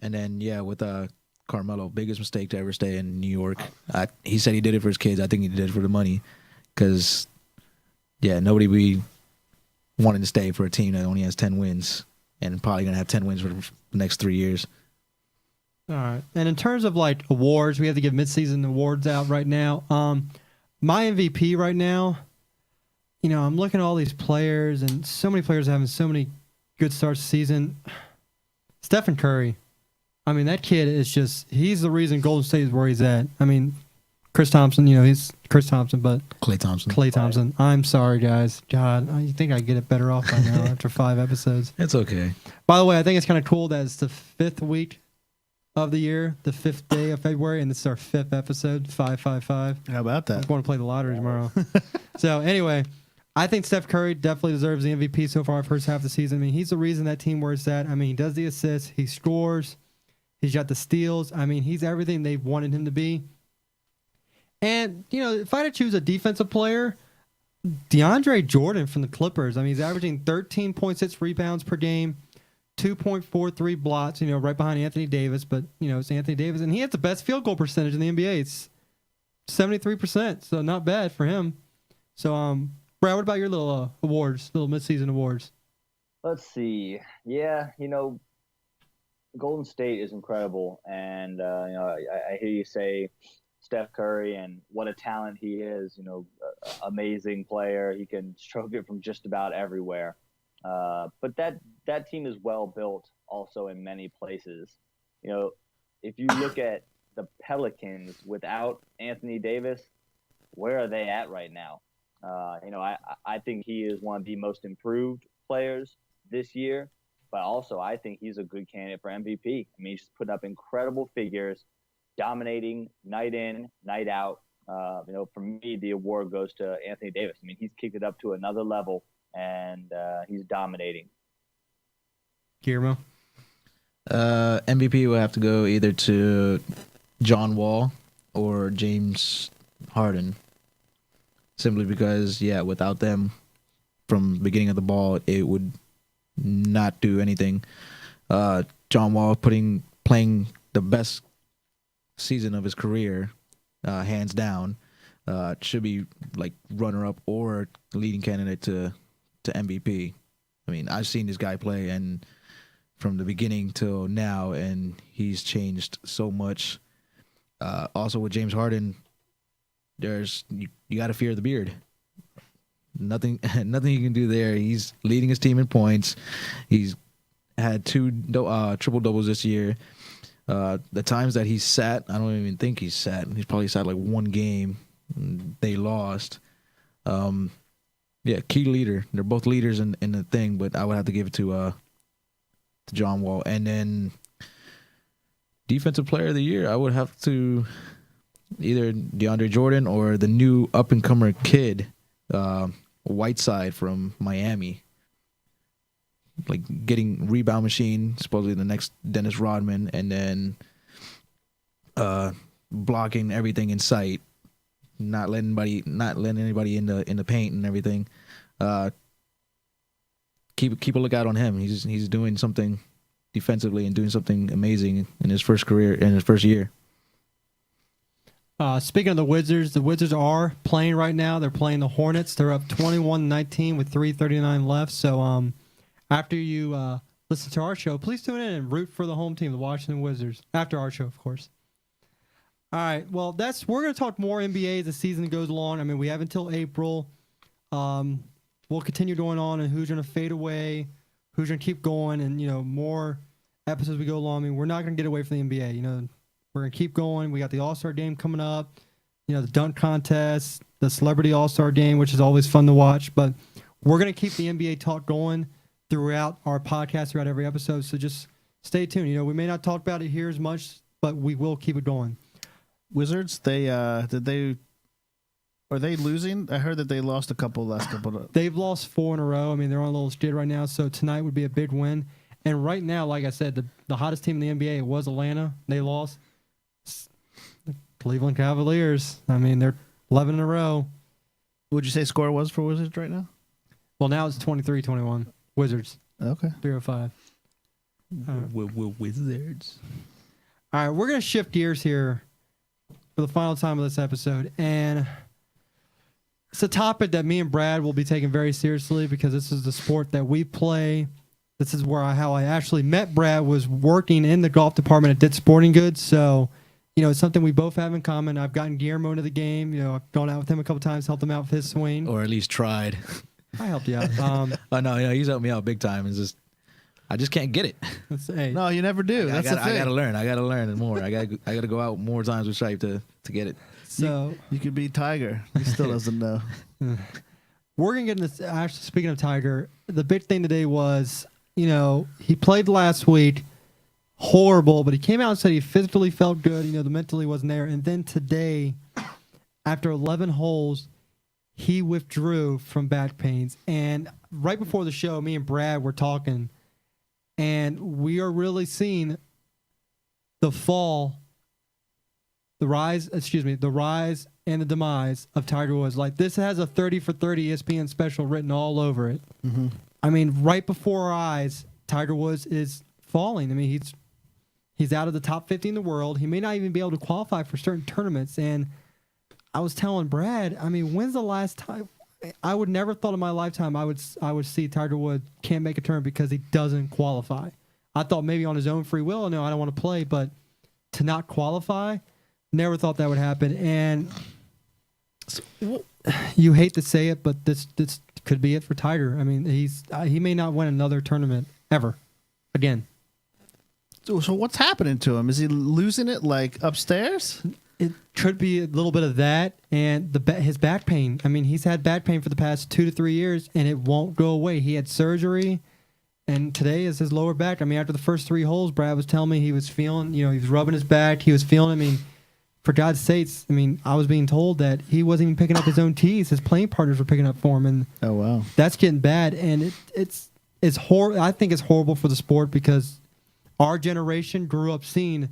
Speaker 6: And then, yeah, with Carmelo, biggest mistake to ever stay in New York. He said he did it for his kids. I think he did it for the money because, yeah, nobody be wanting to stay for a team that only has 10 wins and probably going to have 10 wins for the next 3 years.
Speaker 3: All right. And in terms of like awards, we have to give midseason awards out right now. My MVP right now, I'm looking at all these players and so many players having so many good starts this season. Stephen Curry. I mean, that kid is he's the reason Golden State is where he's at. I mean, Chris Thompson, he's Chris Thompson, but Klay Thompson. I'm sorry, guys. God, you think I get it better off by now after 5 episodes.
Speaker 6: It's okay.
Speaker 3: By the way, I think it's kind of cool that it's the 5th week of the year, the 5th day of February, and this is our 5th episode, 555.
Speaker 4: How about that?
Speaker 3: I'm going to play the lottery tomorrow. So anyway, I think Steph Curry definitely deserves the MVP so far first half of the season. I mean, he's the reason that team where it's at. I mean, he does the assists, he scores, he's got the steals. I mean, he's everything they've wanted him to be. And, if I had to choose a defensive player, DeAndre Jordan from the Clippers. I mean, he's averaging 13.6 rebounds per game, 2.43 blots, right behind Anthony Davis. But, it's Anthony Davis. And he has the best field goal percentage in the NBA. It's 73%, so not bad for him. So, Brad, what about your little awards, little midseason awards?
Speaker 5: Let's see. Yeah, Golden State is incredible. And, I hear you say Steph Curry and what a talent he is, amazing player. He can stroke it from just about everywhere. But that team is well built also in many places. If you look at the Pelicans without Anthony Davis, where are they at right now? I think he is one of the most improved players this year, but also I think he's a good candidate for MVP. I mean, he's just putting up incredible figures, dominating night in, night out. For me, the award goes to Anthony Davis. I mean, he's kicked it up to another level, and he's dominating.
Speaker 3: Guillermo?
Speaker 6: MVP will have to go either to John Wall or James Harden. Simply because, without them, from the beginning of the ball, it would not do anything. John Wall playing the best season of his career, hands down, should be like runner-up or leading candidate to MVP. I mean, I've seen this guy play, and from the beginning till now, and he's changed so much. Also with James Harden, there's you got to fear the beard. Nothing he can do there. He's leading his team in points. He's had 2 triple doubles this year. The times that he's sat, I don't even think he's sat. He's probably sat like 1 game. They lost. Yeah, key leader. They're both leaders in the thing, but I would have to give it to John Wall. And then defensive player of the year, I would have to either DeAndre Jordan or the new up and comer kid, Whiteside from Miami. Like getting rebound machine, supposedly the next Dennis Rodman, and then blocking everything in sight, not letting anybody in the paint and everything. Keep a lookout on him. He's doing something defensively and doing something amazing in his first year.
Speaker 3: Speaking of the Wizards are playing right now. They're playing the Hornets. They're up 21-19 with 3:39 left. So after you listen to our show, please tune in and root for the home team, the Washington Wizards, after our show, of course. All right. Well, we're going to talk more NBA as the season goes along. I mean, we have until April. We'll continue going on and who's going to fade away, who's going to keep going, and, more episodes we go along. I mean, we're not going to get away from the NBA. We're going to keep going. We got the All-Star game coming up, the dunk contest, the Celebrity All-Star game, which is always fun to watch. But we're going to keep the NBA talk going throughout our podcast, throughout every episode. So just stay tuned. We may not talk about it here as much, but we will keep it going.
Speaker 4: Wizards, are they losing? I heard that they lost a last couple.
Speaker 3: They've lost 4 in a row. I mean, they're on a little skid right now. So tonight would be a big win. And right now, like I said, the hottest team in the NBA was Atlanta. They lost. Cleveland Cavaliers. I mean, they're 11 in a row.
Speaker 4: What would you say score was for Wizards right now?
Speaker 3: Well, now it's 23-21. Wizards.
Speaker 4: Okay.
Speaker 3: 305.
Speaker 6: Wizards.
Speaker 3: All right, we're going to shift gears here for the final time of this episode. And it's a topic that me and Brad will be taking very seriously because this is the sport that we play. This is how I actually met Brad, was working in the golf department at Dit Sporting Goods. So, it's something we both have in common. I've gotten Guillermo into the game. I've gone out with him a couple times, helped him out with his swing.
Speaker 6: Or at least tried.
Speaker 3: I helped you out.
Speaker 6: Oh, no, he's helped me out big time. I just can't get it.
Speaker 3: Hey.
Speaker 4: No, you never do. That's the thing.
Speaker 6: I gotta learn more. I gotta go out more times with Shipe to get it.
Speaker 3: So
Speaker 4: you could be Tiger. He still doesn't know.
Speaker 3: We're gonna get into actually. Speaking of Tiger, the big thing today was, he played last week, horrible, but he came out and said he physically felt good. The mentally wasn't there. And then today, after 11 holes, he withdrew from back pains. And right before the show, me and Brad were talking, and we are really seeing the rise and the demise of Tiger Woods. Like, this has a 30 for 30 ESPN special written all over it.
Speaker 4: Mm-hmm.
Speaker 3: I mean, right before our eyes, Tiger Woods is falling. I mean, he's out of the top 50 in the world. He may not even be able to qualify for certain tournaments. And I was telling Brad, I mean, when's the last time? I would never thought in my lifetime I would see Tiger Woods can't make a tournament because he doesn't qualify. I thought maybe on his own free will, no, I don't want to play, but to not qualify, never thought that would happen. And you hate to say it, but this could be it for Tiger. I mean, he may not win another tournament ever again.
Speaker 4: So what's happening to him? Is he losing it like upstairs?
Speaker 3: It could be a little bit of that and his back pain. I mean, he's had back pain for the past 2 to 3 years, and it won't go away. He had surgery, and today is his lower back. I mean, after the first 3 holes, Brad was telling me he was feeling, he was rubbing his back. He was feeling, I mean, for God's sakes, I mean, I was being told that he wasn't even picking up his own tees. His playing partners were picking up for him, and
Speaker 4: oh wow,
Speaker 3: that's getting bad. And it's horrible. I think it's horrible for the sport because our generation grew up seeing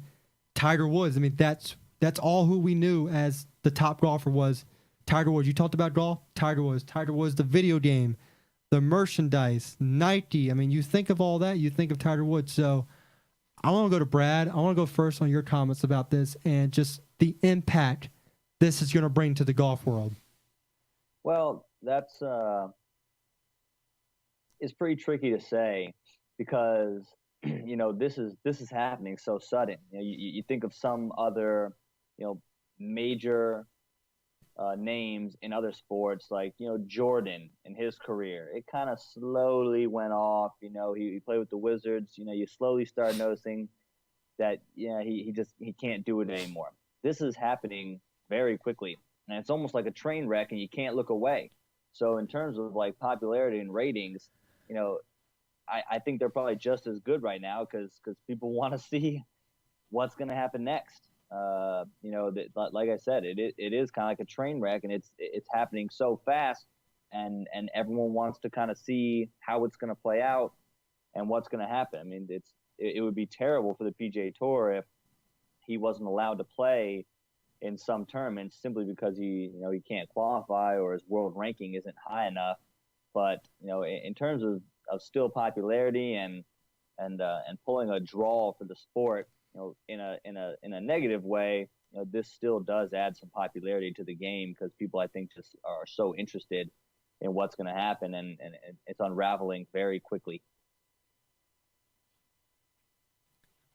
Speaker 3: Tiger Woods. I mean, that's all who we knew as the top golfer was Tiger Woods. You talked about golf, Tiger Woods. Tiger Woods, the video game, the merchandise, Nike. I mean, you think of all that, you think of Tiger Woods. So I want to go to Brad. I want to go first on your comments about this and just the impact this is going to bring to the golf world.
Speaker 5: Well, that's it's pretty tricky to say because this is happening so sudden. You think of some other major names in other sports, like Jordan in his career, it kind of slowly went off. He played with the Wizards. You slowly start noticing that he can't do it anymore. This is happening very quickly, and it's almost like a train wreck, and you can't look away. So in terms of like popularity and ratings, I think they're probably just as good right now because people want to see what's going to happen next. Like I said, it is kind of like a train wreck, and it's happening so fast, and everyone wants to kind of see how it's going to play out and what's going to happen. I mean, it would be terrible for the PGA Tour if he wasn't allowed to play in some tournaments simply because he can't qualify or his world ranking isn't high enough. But in terms of still popularity and pulling a draw for the sport, in a negative way, this still does add some popularity to the game because people, I think, just are so interested in what's going to happen, and it's unraveling very quickly.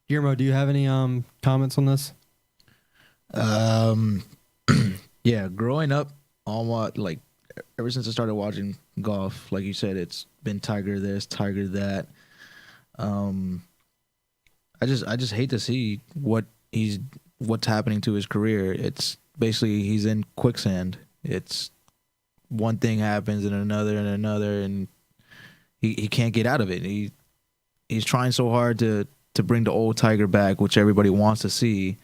Speaker 3: Guillermo, do you have any comments on this?
Speaker 6: Yeah, growing up, ever since I started watching golf, like you said, it's been Tiger this, Tiger that. I just hate to see what's happening to his career. It's basically he's in quicksand. It's one thing happens and another, and he can't get out of it. He's trying so hard to bring the old Tiger back, which everybody wants to see,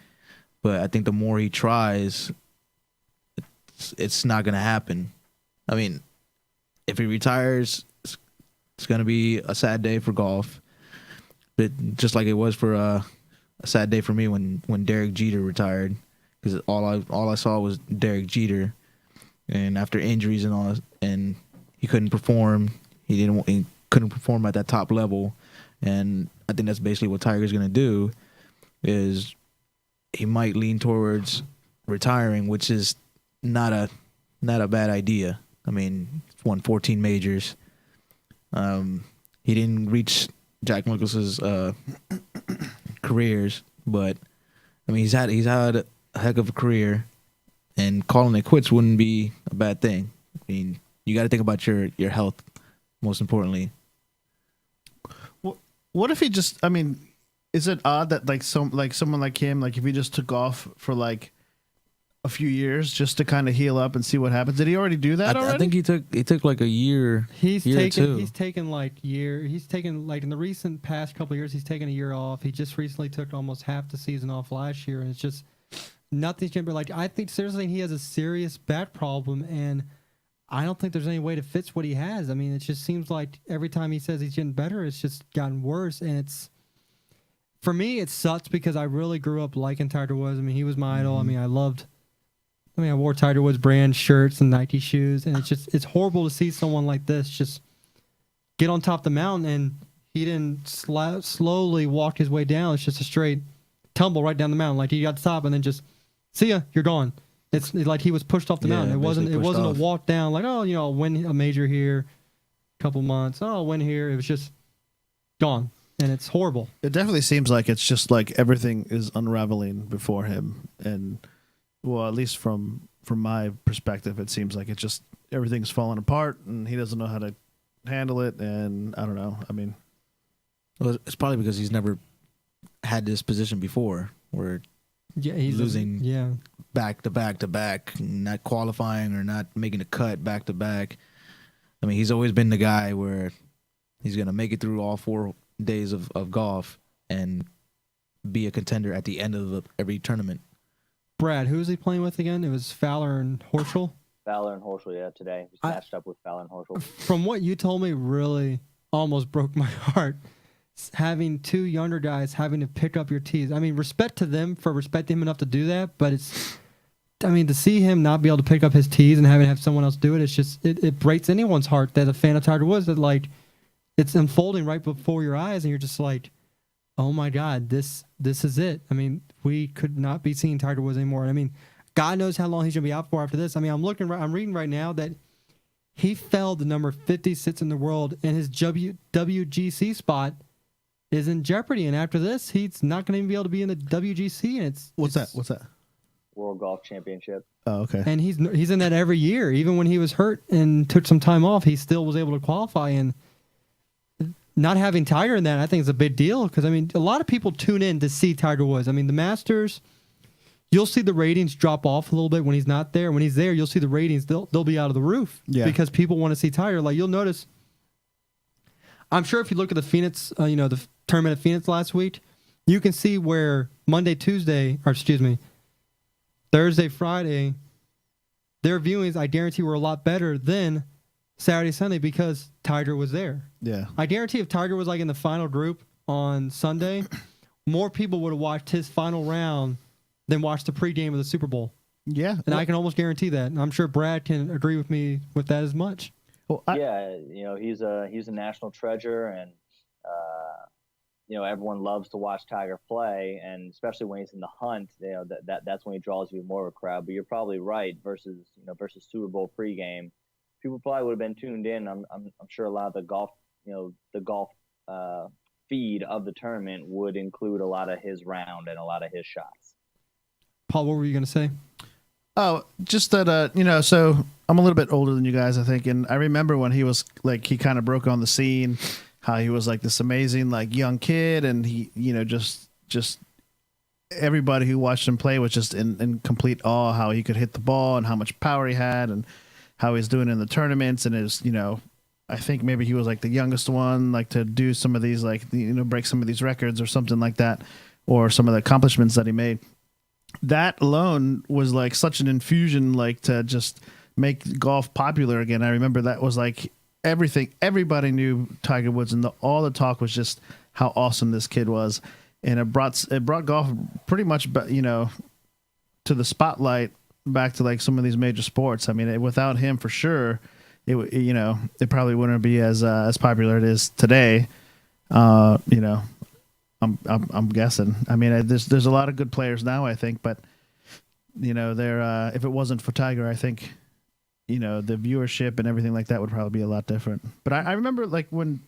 Speaker 6: but I think the more he tries, it's not going to happen. I mean, if he retires, it's going to be a sad day for golf. But just like it was for a sad day for me when Derek Jeter retired, because all I saw was Derek Jeter, and after injuries and all, and he couldn't perform. He couldn't perform at that top level, and I think that's basically what Tiger's going to do. Is he might lean towards retiring, which is not a bad idea. I mean, he's won 14 majors. He didn't reach Jack Nicklaus's careers, but I mean, he's had a heck of a career, and calling it quits wouldn't be a bad thing. I mean, you got to think about your health most importantly.
Speaker 4: What if he just? I mean, is it odd that someone like him, like if he just took off for like a few years just to kind of heal up and see what happens? Did he already do that already?
Speaker 6: I think he took like a year. He's
Speaker 3: taken like in the recent past couple of years, he's taken a year off. He just recently took almost half the season off last year, and it's just nothing's gonna be like. I think seriously he has a serious back problem, and I don't think there's any way to fix what he has. I mean, it just seems like every time he says he's getting better, it's just gotten worse, and it's. For me, it sucks because I really grew up liking Tiger Woods. I mean, he was my idol. I mean, I wore Tiger Woods brand shirts and Nike shoes, and it's horrible to see someone like this just get on top of the mountain, and he didn't slowly walk his way down. It's just a straight tumble right down the mountain. Like he got to the top and then just, see ya, you're gone. It's like he was pushed off the mountain. It wasn't a walk down like, I'll win a major here, couple months. I'll win here. It was just gone, and it's horrible.
Speaker 4: It definitely seems like it's just like everything is unraveling before him, and. Well, at least from my perspective, it seems like it's just everything's falling apart, and he doesn't know how to handle it. And I don't know. I mean,
Speaker 6: well, it's probably because he's never had this position before, where he's losing back to back to back, not qualifying or not making a cut back to back. I mean, he's always been the guy where he's gonna make it through all 4 days of golf and be a contender at the end of every tournament.
Speaker 3: Brad, who was he playing with again? It was Fowler and Horschel?
Speaker 5: Fowler and Horschel, yeah, today. He's matched up with Fowler and Horschel.
Speaker 3: From what you told me, really almost broke my heart. Having two younger guys having to pick up your tees. I mean, respect to them for respecting him enough to do that, but to see him not be able to pick up his tees and having to have someone else do it, it's just, it breaks anyone's heart that a fan of Tiger Woods, that like, it's unfolding right before your eyes, and you're just like, oh my God, this is it. I mean, we could not be seeing Tiger Woods anymore. I mean, God knows how long he's going to be out for after this. I mean, I'm reading right now that he fell to number 56 in the world, and his WGC spot is in jeopardy. And after this, he's not going to even be able to be in the WGC. And
Speaker 4: What's that?
Speaker 5: World Golf Championship.
Speaker 4: Oh, okay.
Speaker 3: And he's in that every year. Even when he was hurt and took some time off, he still was able to qualify. And not having Tiger in that, I think, is a big deal because, I mean, a lot of people tune in to see Tiger Woods. I mean, the Masters, you'll see the ratings drop off a little bit when he's not there. When he's there, you'll see the ratings, they'll be out of the roof because people want to see Tiger. Like, you'll notice, I'm sure if you look at the Phoenix, the tournament at Phoenix last week, you can see where Thursday, Friday, their viewings, I guarantee, were a lot better than Saturday, Sunday because Tiger was there.
Speaker 4: Yeah.
Speaker 3: I guarantee if Tiger was like in the final group on Sunday, more people would have watched his final round than watched the pregame of the Super Bowl.
Speaker 4: Yeah.
Speaker 3: And I can almost guarantee that. And I'm sure Brad can agree with me with that as much.
Speaker 4: Well,
Speaker 5: he's a national treasure, and everyone loves to watch Tiger play, and especially when he's in the hunt, that's when he draws you more of a crowd. But you're probably right. Versus Super Bowl pregame, people probably would have been tuned in. I'm sure a lot of the golf feed of the tournament would include a lot of his round and a lot of his shots.
Speaker 3: Paul, what were you going to say?
Speaker 4: Oh, just that, so I'm a little bit older than you guys, I think. And I remember when he was like, he kind of broke on the scene, how he was like this amazing, like young kid. And he, just everybody who watched him play was just in complete awe, how he could hit the ball and how much power he had and how he's doing in the tournaments. And his, I think maybe he was like the youngest one, like to do some of these, like, break some of these records or something like that, or some of the accomplishments that he made. That alone was like such an infusion, like to just make golf popular again. I remember that was like everything. Everybody knew Tiger Woods, and all the talk was just how awesome this kid was, and it brought golf pretty much, to the spotlight, back to like some of these major sports. I mean, without him, for sure, it probably wouldn't be as popular it is today. I'm guessing. I mean, there's a lot of good players now, I think, but they're if it wasn't for Tiger, I think the viewership and everything like that would probably be a lot different. But I remember like when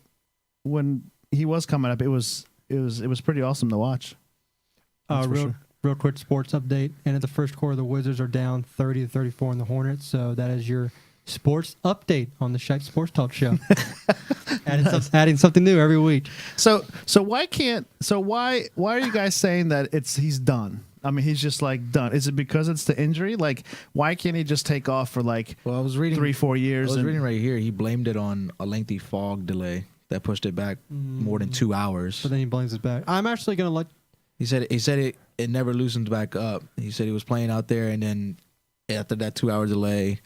Speaker 4: he was coming up, it was pretty awesome to watch.
Speaker 3: Real quick sports update. And at the first quarter, the Wizards are down 30-34 in the Hornets. So that is your sports update on the Shipe Sports Talk Show. Adding something new every week.
Speaker 4: So why are you guys saying that he's done? I mean, he's just like done. Is it because it's the injury? Like, why can't he just take off for like
Speaker 6: I was reading
Speaker 4: 3-4 years?
Speaker 6: I was reading right here. He blamed it on a lengthy fog delay that pushed it back more than 2 hours.
Speaker 3: So then he blames it back. I'm actually going to let.
Speaker 6: He said it never loosened back up. He said he was playing out there, and then after that 2 hour delay,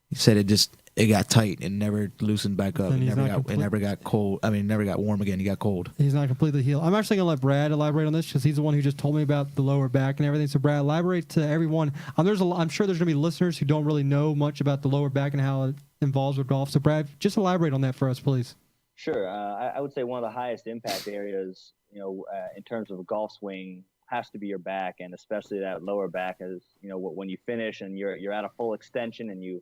Speaker 6: he said it got tight and never loosened back up. It never got cold. I mean, it never got warm again. He got cold.
Speaker 3: He's not completely healed. I'm actually going to let Brad elaborate on this because he's the one who just told me about the lower back and everything. So, Brad, elaborate to everyone. I'm sure there's going to be listeners who don't really know much about the lower back and how it involves with golf. So, Brad, just elaborate on that for us, please.
Speaker 5: Sure. I would say one of the highest impact areas, in terms of a golf swing, has to be your back, and especially that lower back. Is when you finish and you're at a full extension and you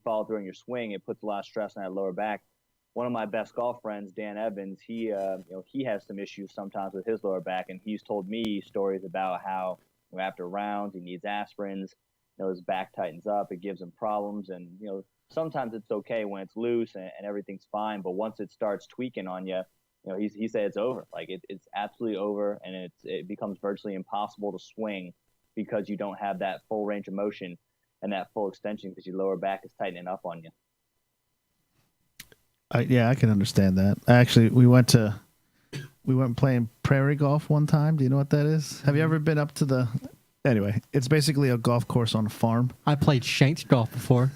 Speaker 5: follow through in your swing, it puts a lot of stress on that lower back. One of my best golf friends, Dan Evans, he has some issues sometimes with his lower back, and he's told me stories about how after rounds he needs aspirins. His back tightens up, it gives him problems, and sometimes it's okay when it's loose and everything's fine, but once it starts tweaking on you, he said it's over. Like it's absolutely over, and it becomes virtually impossible to swing because you don't have that full range of motion and that full extension because your lower back is tightening up on you.
Speaker 4: I can understand that. Actually, we went playing prairie golf one time. Do you know what that is? Have you ever been up to the? Anyway, it's basically a golf course on a farm.
Speaker 3: I played Shanks golf before.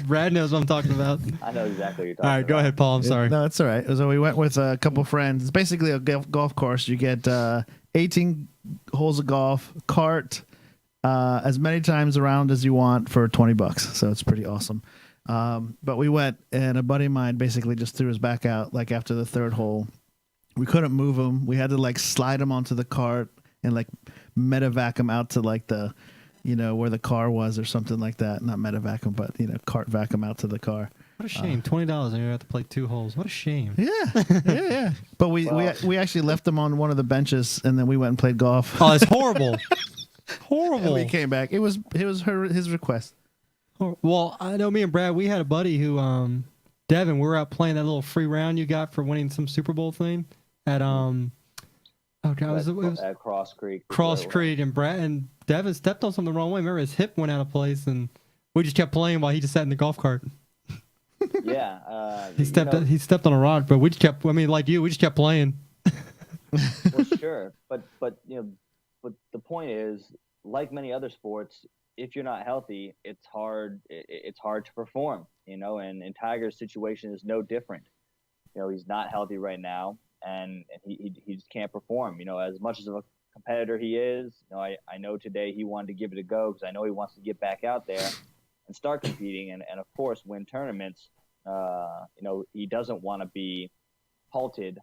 Speaker 3: Brad knows what I'm talking about.
Speaker 5: I know exactly what you're talking about.
Speaker 3: All right, go ahead, Paul. I'm sorry.
Speaker 4: No, it's all right. So we went with a couple friends. It's basically a golf course. You get 18 holes of golf, cart, as many times around as you want for $20. So it's pretty awesome. But we went, and a buddy of mine basically just threw his back out like after the third hole. We couldn't move him. We had to like slide him onto the cart and like medevac him out to like the, where the car was or something like that. Not medevac him, but cart vac him out to the car.
Speaker 3: What a shame! $20 and you have to play 2 holes. What a shame!
Speaker 4: Yeah. But we actually left him on one of the benches, and then we went and played golf.
Speaker 3: Oh, it's horrible. Horrible.
Speaker 4: And we came back. It was his request.
Speaker 3: Well, I know me and Brad, we had a buddy who, Devin, we were out playing that little free round you got for winning some Super Bowl thing at, it was
Speaker 5: At Cross Creek.
Speaker 3: Cross Creek, and Brad and Devin stepped on something the wrong way. Remember, his hip went out of place, and we just kept playing while he just sat in the golf cart.
Speaker 5: Yeah.
Speaker 3: He stepped on a rock, but we just kept. I mean, like you, we just kept playing.
Speaker 5: Well, sure, but but the point is, like many other sports, if you're not healthy, it's hard. It's hard to perform, And Tiger's situation is no different. He's not healthy right now, and he just can't perform. As much as a competitor he is, I know today he wanted to give it a go because I know he wants to get back out there and start competing and of course win tournaments. He doesn't want to be halted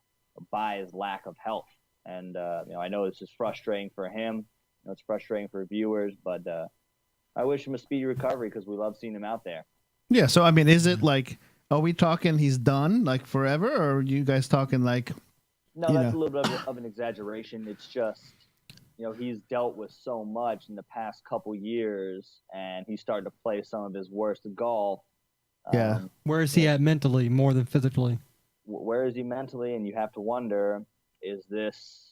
Speaker 5: by his lack of health. And, I know this is frustrating for him. It's frustrating for viewers, but I wish him a speedy recovery because we love seeing him out there.
Speaker 4: Yeah. So, I mean, is it like, are we talking he's done like forever, or are you guys talking like?
Speaker 5: No, that's a little bit of an exaggeration. It's just, he's dealt with so much in the past couple years, and he's starting to play some of his worst golf.
Speaker 4: Yeah.
Speaker 3: Where is he at mentally more than physically?
Speaker 5: Where is he mentally? And you have to wonder, is this,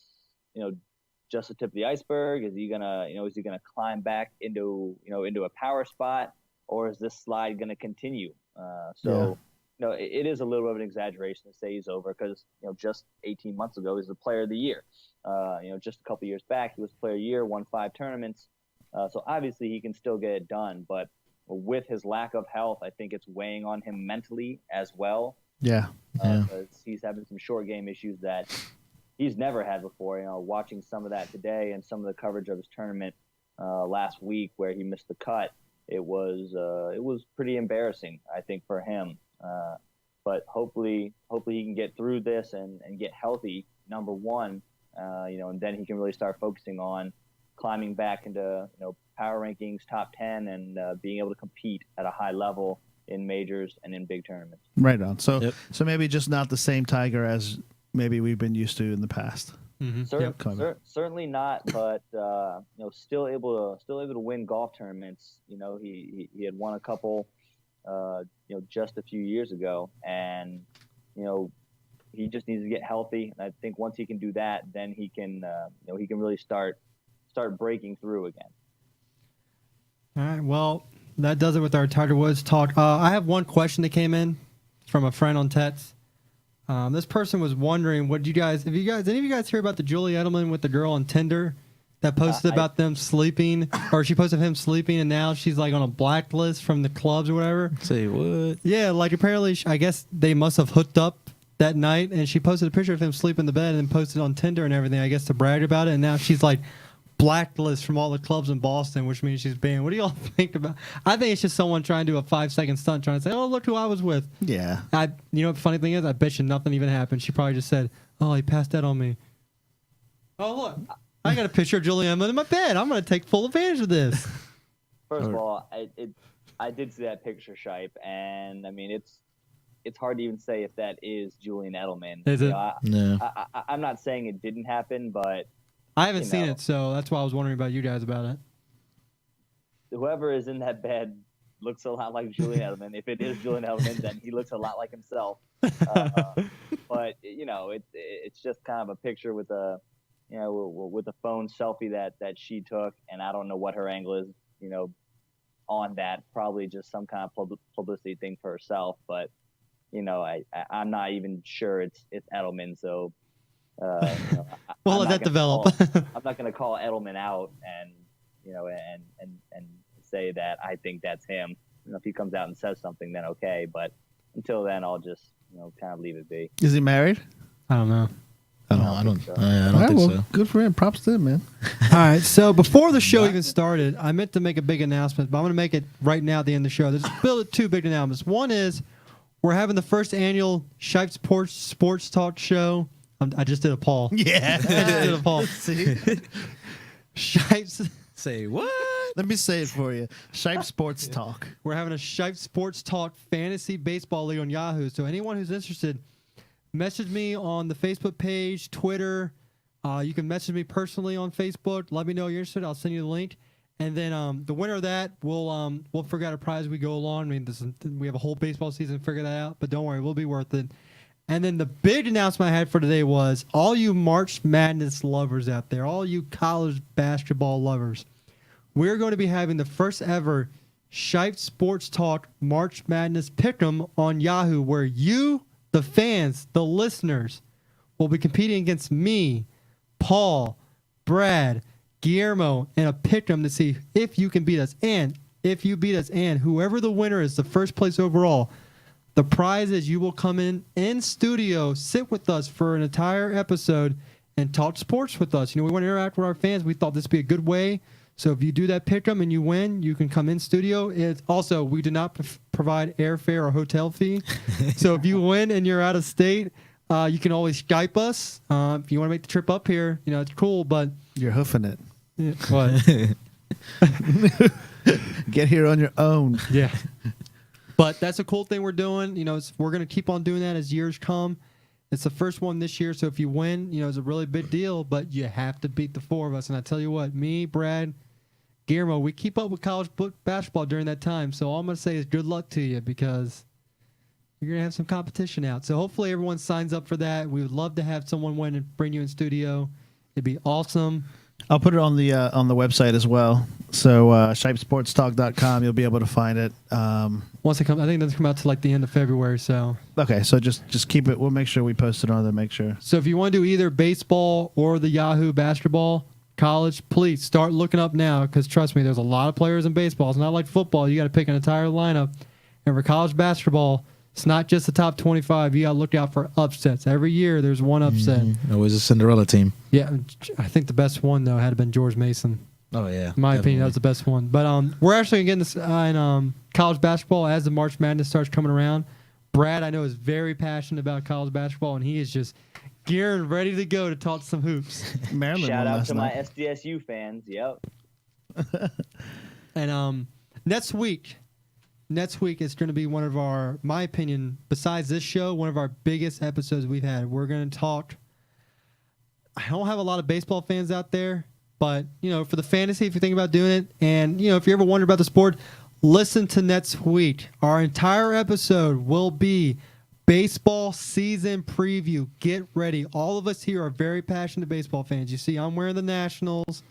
Speaker 5: just the tip of the iceberg? Is he gonna climb back into a power spot, or is this slide gonna continue? It is a little bit of an exaggeration to say he's over because, just 18 months ago, he was the player of the year. Just a couple years back, he was player of the year, won 5 tournaments. So obviously he can still get it done, but with his lack of health, I think it's weighing on him mentally as well.
Speaker 4: Yeah.
Speaker 5: Because he's having some short game issues that he's never had before. Watching some of that today and some of the coverage of his tournament last week where he missed the cut, it was pretty embarrassing, I think, for him. But hopefully he can get through this and get healthy, number one, and then he can really start focusing on climbing back into, power rankings, top 10, and being able to compete at a high level in majors and in big tournaments.
Speaker 4: Right on. So maybe just not the same Tiger as maybe we've been used to in the past.
Speaker 5: Mm-hmm. Certainly not, but still able to win golf tournaments. He had won a couple, just a few years ago, and he just needs to get healthy. And I think once he can do that, then he can really start breaking through again.
Speaker 3: All right. Well, that does it with our Tiger Woods talk. I have one question that came in from a friend on text. This person was wondering, any of you guys hear about the Julie Edelman with the girl on Tinder that posted about them sleeping, or she posted him sleeping, and now she's like on a blacklist from the clubs or whatever?
Speaker 6: Say what?
Speaker 3: Yeah, like apparently, I guess they must have hooked up that night, and she posted a picture of him sleeping in the bed and posted on Tinder and everything, I guess, to brag about it, and now she's like blacklist from all the clubs in Boston, which means she's banned. What do y'all think about? I think it's just someone trying to do a 5-second stunt, trying to say, "Oh, look who I was with."
Speaker 4: Yeah.
Speaker 3: The funny thing is, I bet you nothing even happened. She probably just said, "Oh, he passed that on me." Oh, look, I got a picture of Julianne in my bed. I'm going to take full advantage of this.
Speaker 5: First of all, I did see that picture, Shipe, and I mean it's hard to even say if that is Julian Edelman.
Speaker 3: Is it?
Speaker 6: No.
Speaker 5: I'm not saying it didn't happen, but
Speaker 3: I haven't seen it, so that's why I was wondering about you guys about it.
Speaker 5: Whoever is in that bed looks a lot like Julian Edelman. If it is Julian Edelman, then he looks a lot like himself. But it's just kind of a picture with a with a phone selfie that she took, and I don't know what her angle is. On that, probably just some kind of publicity thing for herself. But I'm not even sure it's Edelman. So.
Speaker 3: Well, let that develop.
Speaker 5: I'm not going to call Edelman out and and say that I think that's him. If he comes out and says something, then okay. But until then, I'll just kind of leave it be.
Speaker 4: Is he married?
Speaker 3: I don't know.
Speaker 6: I don't
Speaker 4: Well,
Speaker 6: think so.
Speaker 4: good for him. Props to him, man.
Speaker 3: All right. So before the show even started, I meant to make a big announcement, but I'm going to make it right now at the end of the show. There's two big announcements. One is we're having the first annual Shipe Sports Talk show. I just did a Paul.
Speaker 4: Yeah.
Speaker 3: I just did a Paul.
Speaker 4: See?
Speaker 3: Shipes.
Speaker 6: Say what?
Speaker 4: Let me say it for you. Shipe Sports Talk.
Speaker 3: We're having a Shipe Sports Talk Fantasy Baseball League on Yahoo. So anyone who's interested, message me on the Facebook page, Twitter, You can message me personally on Facebook. Let me know you're interested. I'll send you the link. And then the winner of that, we'll figure out a prize as we go along. I mean, we have a whole baseball season to figure that out, but don't worry, we'll be worth it. And then the big announcement I had for today was all you March Madness lovers out there, all you college basketball lovers, we're going to be having the first ever Shipe Sports Talk March Madness Pick'em on Yahoo, where you, the fans, the listeners, will be competing against me, Paul, Brad, Guillermo, in a pick'em to see if you can beat us. And if you beat us, and whoever the winner is, the first place overall, the prize is you will come in studio, sit with us for an entire episode, and talk sports with us. You know, we want to interact with our fans. We thought this would be a good way. So if you do that pick'em and you win, you can come in studio. It's also, we do not provide airfare or hotel fee. So if you win and you're out of state, you can always Skype us. If you want to make the trip up here, you know, it's cool, but...
Speaker 4: You're hoofing it.
Speaker 3: Yeah, what?
Speaker 4: Get here on your own.
Speaker 3: Yeah. But that's a cool thing we're doing. You know, we're going to keep on doing that as years come. It's the first one this year, so if you win, you know, it's a really big deal, but you have to beat the four of us. And I tell you what, me, Brad, Guillermo, we keep up with college basketball during that time. So all I'm going to say is good luck to you because you're going to have some competition out. So hopefully everyone signs up for that. We would love to have someone win and bring you in studio. It'd be awesome.
Speaker 4: I'll put it on the website as well. So shipesportstalk.com, you'll be able to find it.
Speaker 3: Once it comes, I think it doesn't come out to like the end of February. So
Speaker 4: okay, so just keep it. We'll make sure we post it on there. Make sure.
Speaker 3: So if you want to do either baseball or the Yahoo basketball college, please start looking up now because trust me, there's a lot of players in baseball. It's not like football. You got to pick an entire lineup. And for college basketball, it's not just the top 25. You got to look out for upsets. Every year there's one upset.
Speaker 6: Mm-hmm. Always a Cinderella team.
Speaker 3: Yeah, I think the best one, though, had to been George Mason.
Speaker 6: Oh, yeah.
Speaker 3: In my opinion, that was the best one. But we're actually getting this in college basketball as the March Madness starts coming around. Brad, I know, is very passionate about college basketball, and he is just gearing ready to go to talk some hoops.
Speaker 4: Maryland
Speaker 5: Shout
Speaker 4: won
Speaker 5: out
Speaker 4: last
Speaker 5: to
Speaker 4: night.
Speaker 5: my SDSU fans. Yep.
Speaker 3: And next week is going to be one of our, my opinion, besides this show, one of our biggest episodes we've had. We're going to talk. I don't have a lot of baseball fans out there, but, you know, for the fantasy, if you think about doing it, and, you know, if you ever wonder about the sport, listen to next week. Our entire episode will be baseball season preview. Get ready. All of us here are very passionate baseball fans. You see, I'm wearing the Nationals.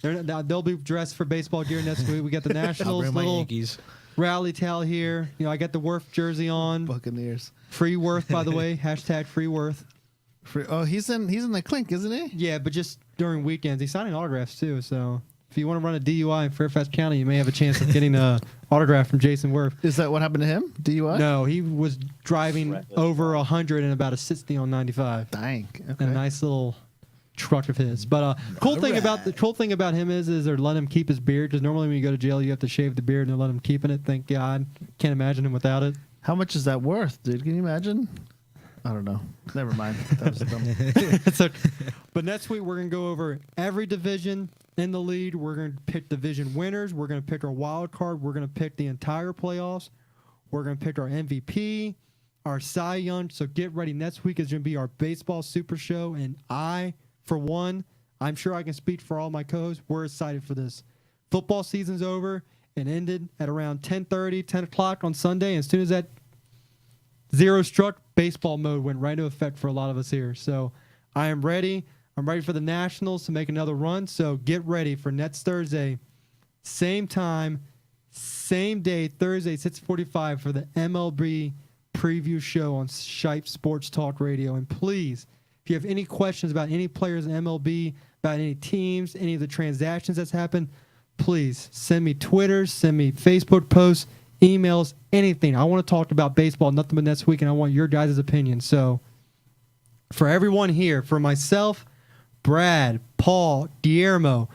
Speaker 3: They'll be dressed for baseball gear next week. We got the
Speaker 6: I'll
Speaker 3: Nationals
Speaker 6: bring my
Speaker 3: little
Speaker 6: Yankees.
Speaker 3: rally towel here. You know, I got the Worth jersey on.
Speaker 4: Buccaneers.
Speaker 3: Free Worth, by the way. Hashtag free Worth.
Speaker 4: He's in the clink, isn't he?
Speaker 3: Yeah, but just during weekends. He's signing autographs, too. So if you want to run a DUI in Fairfax County, you may have a chance of getting an autograph from Jason Worth.
Speaker 4: Is that what happened to him? DUI?
Speaker 3: No, he was driving
Speaker 5: Reckless.
Speaker 3: over 100 and about a 60 on 95.
Speaker 4: Dang. Okay.
Speaker 3: And a nice little truck of his. But cool thing about him is they're letting him keep his beard, because normally when you go to jail you have to shave the beard, and they're letting him keeping it. Thank God. Can't imagine him without it.
Speaker 4: How much is that worth, dude? Can you imagine? I don't know. Never mind. That was dumb.
Speaker 3: So, but next week we're gonna go over every division in the league. We're gonna pick division winners. We're gonna pick our wild card. We're gonna pick the entire playoffs. We're gonna pick our MVP, our Cy Young. So get ready. Next week is gonna be our baseball super show, and for one, I'm sure I can speak for all my co-hosts. We're excited for this. Football season's over and ended at around 10:30, 10 o'clock on Sunday. And as soon as that zero struck, baseball mode went right into effect for a lot of us here. So I am ready. I'm ready for the Nationals to make another run. So get ready for next Thursday, same time, same day, Thursday, 6:45 for the MLB preview show on Shipe Sports Talk Radio. And please, if you have any questions about any players in MLB, about any teams, any of the transactions that's happened, please send me Twitters, send me Facebook posts, emails, anything. I want to talk about baseball, nothing but next week, and I want your guys' opinion. So for everyone here, for myself, Brad, Paul, Guillermo,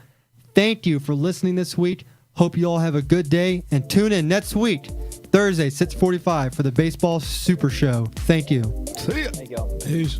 Speaker 3: thank you for listening this week. Hope you all have a good day, and tune in next week, Thursday, 6:45 for the Baseball Super Show. Thank you.
Speaker 4: See ya.
Speaker 5: Thank you all.
Speaker 6: Peace.